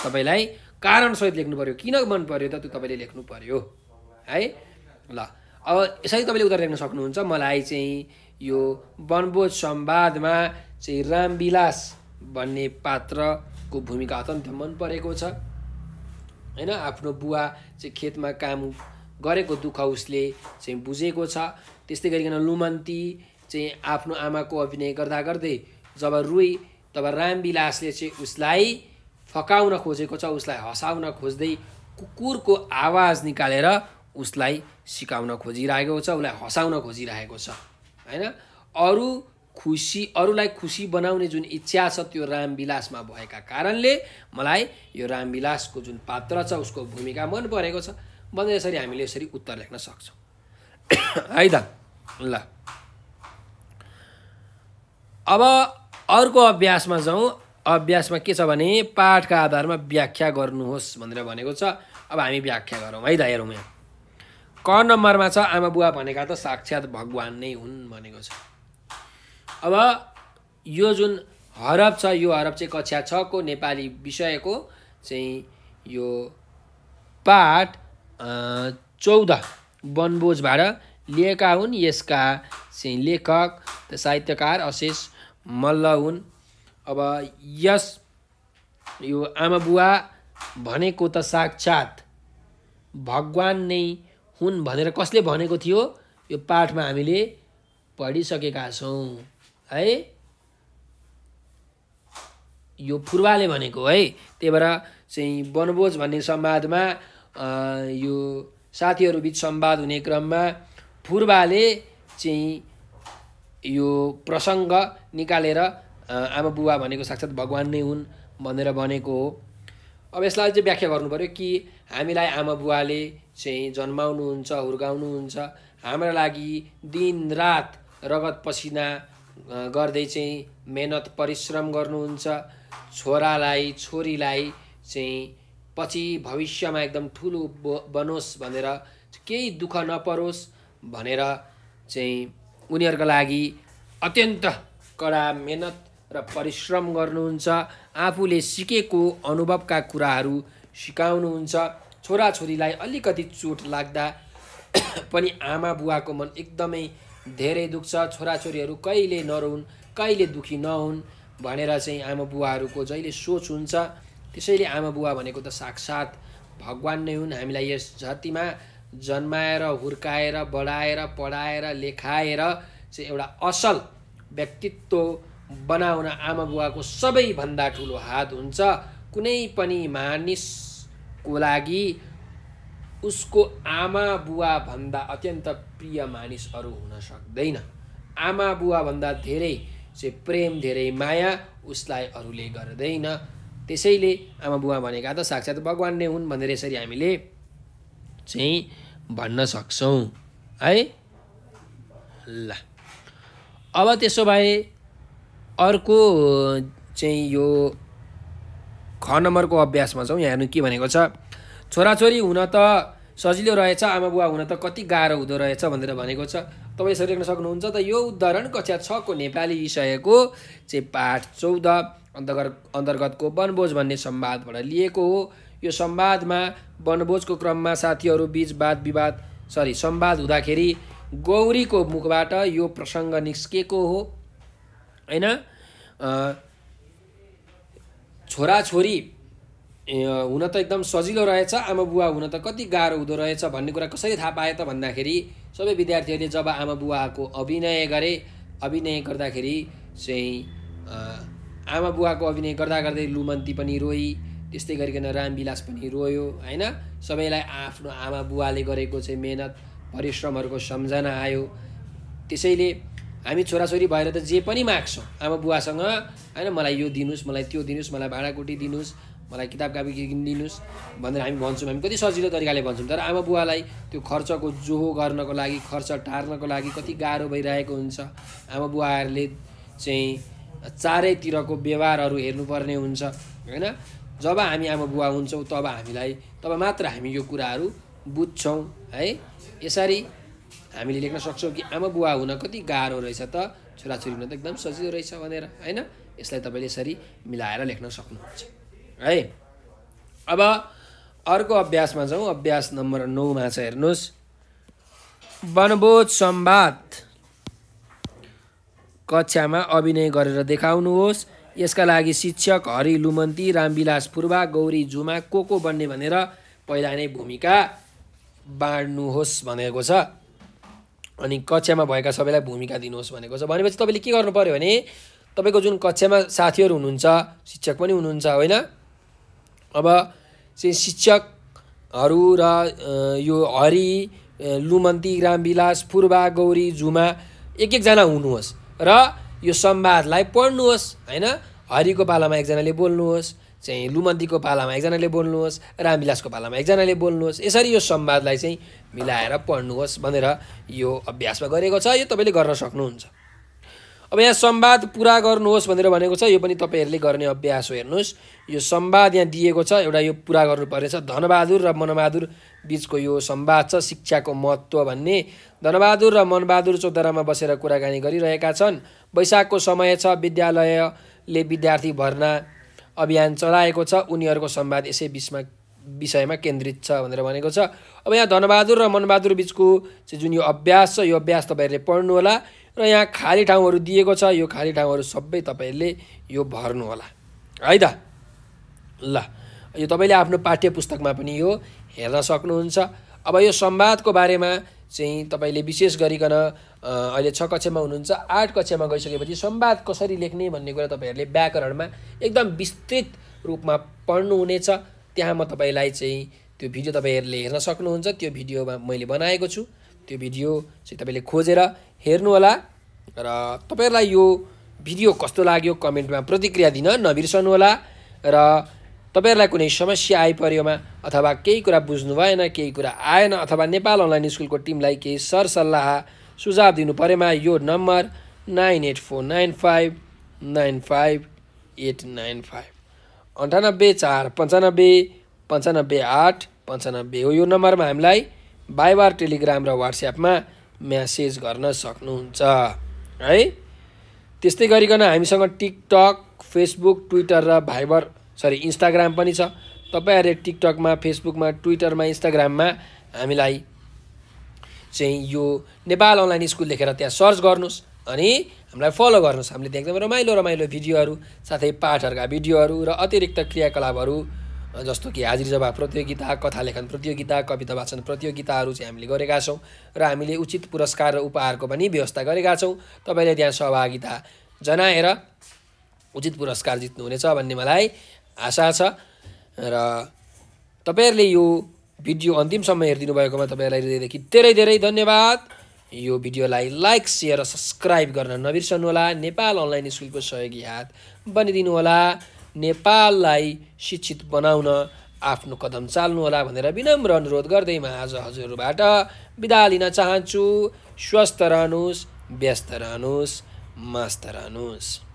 तपाईँलाई कारणसहित लेख्नु पर्यो। किन मन पर्यो त त्यो तपाईँले लेख्नु पर्यो है। ल अब यसरी तपाईँले उत्तर लेख्न सक्नुहुन्छ। मलाई चाहिँ यो वनभोज संवादमा चाहिँ रामविलास भन्ने पात्रको भूमिका अत्यन्त मन परेको छ होइन। आफ्नो बुवा चाहिँ खेतमा काम गरेको दुःख उसले चाहिँ बुझेको छ। त्यस्तै गरिकन लुमन्ती चाहिँ आफ्नो आमाको अभिनय गर्दा गर्दै जब रुई, तब रामविलासले चाहिँ उसलाई फकाउन खोजेको छ, उसलाई हँसाउन खोज्दै कुकुरको आवाज निकालेर उसलाई सिकाउन खोजिरहेको छ, उसलाई हँसाउन खोजिरहेको छ होइन। अरूलाई खुसी बनाउने जुन इच्छा छ त्यो रामविलासमा भएका कारणले मलाई यो रामविलासको जुन पात्र छ उसको भूमिका मन परेको छ भन्दै यसरी हामीले यसरी उत्तर लेख्न सक्छौँ है त। ल अब अर्को अभ्यासमा जाउँ। अभ्यासमा के छ भने पाठका आधारमा व्याख्या गर्नुहोस् भनेर भनेको छ। अब हामी व्याख्या गरौँ है त। हेरौँ यहाँ क नम्बरमा छ, आमा बुवा भनेका त साक्षात् भगवान नै हुन् भनेको छ। अब यो जुन हरफ छ, यो हरफ चाहिँ कक्षा 6 को नेपाली विषयको चाहिँ यो पाठ 14 वनभोजबाट लिएका हुन्। यसका चाहिँ लेखक साहित्यकार अशेष मल्ल हुन्। अब यो आमा बुवा भनेको त साक्षात् भगवान नै हुन् भनेर कसले भनेको थियो, यो पाठमा हामीले पढिसकेका छौँ है। यो फुर्बाले भनेको है। त्यही भएर चाहिँ वनभोज भन्ने संवादमा यो साथीहरू बीच संवाद हुने क्रममा फुर्बाले चाहिँ यो प्रसङ्ग निकालेर आमा बुवा भनेको साक्षात् भगवान नै हुन् भनेर भनेको हो। अब यसलाई चाहिँ व्याख्या गर्नु पर्यो कि हामीलाई आमा बुवाले चाहिँ जन्माउनुहुन्छ, हुर्काउनुहुन्छ, हाम्रा लागि दिन रात रगत पसिना गर्दै चाहिँ मेहनत परिश्रम गर्नुहुन्छ। छोरालाई छोरीलाई चाहिँ पछि भविष्यमा एकदम ठुलो बनोस् भनेर केही दुःख नपरोस् भनेर चाहिँ उनीहरुका लागि अत्यन्त कडा मेहनत र परिश्रम गर्नुहुन्छ। आफूले सिकेको अनुभवका कुराहरू सिकाउनुहुन्छ। छोराछोरीलाई अलिकति चोट लाग्दा पनि आमा बुवाको मन एकदमै धेरै दुख्छ। छोराछोरीहरू कहिले नरोउन्, कहिले दुखी नहुन् भनेर चाहिँ आमा बुवाहरूको जहिले सोच हुन्छ। त्यसैले आमा बुवा भनेको त साक्षात भगवान नै हुन्। हामीलाई यस धरतीमा जन्माएर हुर्काएर बढाएर पढाएर लेखाएर चाहिँ एउटा असल व्यक्तित्व बनाउन आमा बुवाको सबैभन्दा ठुलो हात हुन्छ। कुनै पनि मानिसको लागि उसको आमा बुवा भन्दा अत्यन्त प्रिय मानिस अरू हुन सक्दैन। आमा बुवा भन्दा धेरै चाहिँ प्रेम, धेरै माया उसलाई अरूले गर्दैन। त्यसैले आमा बुवा भनेका त साक्षात भगवान नै हुन् भनेर यसरी हामीले चाहिँ भन्न सक्छौँ है। ल अब त्यसो भए अर्को चाहिँ यो ख नम्बरको अभ्यासमा छौँ। यहाँ हेर्नु के भनेको छ, छोराछोरी हुन त सजिलो रहेछ, आमा बुवा हुन त कति गाह्रो हुँदो रहेछ भनेर भनेको छ। तपाईँ यसरी लेख्न सक्नुहुन्छ। त यो उदाहरण कक्षा 6 को नेपाली विषयको चाहिँ पाठ 14 अन्तर्गतको वनभोज भन्ने संवादबाट लिएको हो। यो संवादमा वनभोजको क्रममा साथीहरू बीच संवाद हुँदाखेरि गौरीको मुखबाट यो प्रसङ्ग निस्केको हो हैन। छोराछोरी हुन त एकदम सजिलो रहेछ, आमा बुवा हुन त कति गाह्रो हुँदो रहेछ भन्ने कुरा कसरी थाहा पाए त भन्दाखेरि सबै विद्यार्थीहरूले जब आमा बुवाको अभिनय गर्दाखेरि चाहिँ आमा बुवाको अभिनय गर्दा गर्दै लुमन्ती पनि रोई, त्यस्तै गरिकन रामविलास पनि रोयो हैन। सबैलाई आफ्नो आमा बुवाले गरेको चाहिँ मेहनत परिश्रमहरूको सम्झना आयो। त्यसैले हामी छोराछोरी भएर त जे पनि माग्छौँ आमा बुवासँग हैन, मलाई यो दिनुस्, मलाई त्यो दिनुस्, मलाई भाँडाकुटी दिनुस्, मलाई किताब कापी किनिदिनुस् भनेर हामी भन्छौँ। हामी कति सजिलो तरिकाले भन्छौँ, तर आमा बुवालाई त्यो खर्चको जोहो गर्नको लागि, खर्च टार्नको लागि कति गाह्रो भइरहेको हुन्छ। आमा बुवाहरूले चाहिँ चारैतिरको व्यवहारहरू हेर्नुपर्ने हुन्छ हैन। जब हामी आमा बुवा हुन्छौँ तब मात्र हामी यो कुराहरू बुझ्छौँ है। यसरी हामीले लेख्न सक्छौँ कि आमा बुवा हुन कति गाह्रो रहेछ त, छोराछोरी हुन त एकदम सजिलो रहेछ भनेर हैन। यसलाई तपाईँले यसरी मिलाएर लेख्न सक्नुहुन्छ है। अब अर्को अभ्यासमा जाउँ। अभ्यास नम्बर 9 मा चाहिँ हेर्नुहोस्, वनभोज संवाद कक्षामा अभिनय गरेर देखाउनुहोस्। यसका लागि शिक्षक हरि लुमन्ती, रामविलास फुर्बा, गौरी झुमा को बन्ने भनेर पहिला नै भूमिका बाँड्नुहोस् भनेको छ। अनि कक्षामा भएका सबैलाई भूमिका दिनुहोस् भनेको छ। भनेपछि तपाईँले के गर्नु पर्यो भने तपाईँको जुन कक्षामा साथीहरू हुनुहुन्छ, शिक्षक पनि हुनुहुन्छ होइन। अब चाहिँ शिक्षकहरू र यो हरि लुमन्ती, रामविलास फुर्बा, गौरी झुमा एकजना हुनुहोस् र यो संवादलाई पढ्नुहोस् हैन। हरिको पालामा एकजनाले बोल्नुहोस्, चाहिँ लुमन्तीको पालामा एकजनाले बोल्नुहोस्, रामविलासको पालामा एकजनाले बोल्नुहोस्। यसरी यो संवादलाई चाहिँ मिलाएर पढ्नुहोस् भनेर यो अभ्यासमा गरेको छ। यो तपाईँले गर्न सक्नुहुन्छ। अब यहाँ संवाद पुरा गर्नुहोस् भनेर भनेको छ। यो पनि तपाईँहरूले गर्ने अभ्यास हो। हेर्नुहोस्, यो संवाद यहाँ दिएको छ, एउटा यो पुरा गर्नुपर्नेछ। धनबहादुर र मनबहादुर बीचको यो संवाद छ, शिक्षाको महत्त्व भन्ने। धनबहादुर र मनबहादुर चौतारामा बसेर कुराकानी गरिरहेका छन्। वैशाखको समय छ, विद्यालयले विद्यार्थी भर्ना अभियान चलाएको छ। उनीहरूको संवाद यसै विषयमा केन्द्रित छ भनेर भनेको छ। अब यहाँ धनबहादुर र मनबहादुर बीचको चाहिँ जुन यो अभ्यास छ, यो अभ्यास तपाईँहरूले पढ्नुहोला र यहाँ खाली ठाउँहरू दिएको छ। यो खाली ठाउँहरू सबै तपाईँहरूले यो भर्नुहोला है त। ल यो तपाईँले आफ्नो पाठ्य पुस्तकमा पनि यो हेर्न सक्नुहुन्छ। अब यो संवादको बारेमा चाहिँ तपाईँले विशेष गरिकन अहिले 6 कक्षामा हुनुहुन्छ, 8 कक्षामा गइसकेपछि संवाद कसरी लेख्ने भन्ने कुरा तपाईँहरूले व्याकरणमा एकदम विस्तृत रूपमा पढ्नुहुनेछ। त्यहाँ म तपाईँलाई चाहिँ त्यो भिडियो तपाईँहरूले हेर्न सक्नुहुन्छ। त्यो भिडियोमा मैले बनाएको छु। त्यो भिडियो चाहिँ तपाईँले खोजेर हेर्नुहोला र तपाईँहरूलाई यो भिडियो कस्तो लाग्यो कमेन्टमा प्रतिक्रिया दिन नबिर्सनुहोला। र तपाईहरुलाई कुनै समस्या आइपर्योमा अथवा केही कुरा बुझ्नु भएन, केही कुरा आएन अथवा नेपाल अनलाइन स्कुलको टिमलाई केही सरसल्लाह सुझाव दिनु परेमा यो नम्बर 9849595895 98 4 95 95 8 95 हो। यो नम्बरमा हामीलाई भाइबर, टेलिग्राम र व्हाट्सएपमा मेसेज गर्न सक्नुहुन्छ है। त्यस्तै गरिकन हामीसँग टिकटक, फेसबुक, ट्विटर र इन्स्टाग्राम पनि छ। तपाईहरुले टिकटकमा, फेसबुकमा, ट्विटरमा, इन्स्टाग्राममा हामीलाई चाहिँ यो नेपाल अनलाइन स्कुल लेखेर त्यहाँ सर्च गर्नुस् अनि हामीलाई फलो गर्नुस्। हामीले त्यहाँ एकदमै रमाइलो भिडियोहरू, साथै पाठहरुका भिडियोहरू र अतिरिक्त क्रियाकलापहरू जस्तो कि हाजिर जवाफ प्रतियोगिता, कथा लेखन प्रतियोगिता, कविता वाचन प्रतियोगिताहरू चाहिँ हामीले गरेका छौँ र हामीले उचित पुरस्कार र उपहारको पनि व्यवस्था गरेका छौँ। तपाईले त्यहाँ सहभागिता जनाएर उचित पुरस्कार जित्नुहुनेछ भन्ने मलाई आशा छ र तपाईहरुले यो भिडियो अन्तिमसम्म हेरिदिनु भएकोमा तपाईहरुलाई हृदयदेखि धेरै धन्यवाद। यो भिडियोलाई लाइक, शेयर र सब्स्क्राइब गर्न नबिर्सनु होला। नेपाल अनलाइन स्कुलको सहयोगी हात बनिदिनु होला। नेपाललाई शिक्षित बनाउन आफ्नो कदम चाल्नु होला भनेर विनम्र अनुरोध गर्दै म आज हजुरबाट बिदा लिन चाहन्छु। स्वस्थ रहनुस्, व्यस्त रहनुस्, मस्त रहनुस्।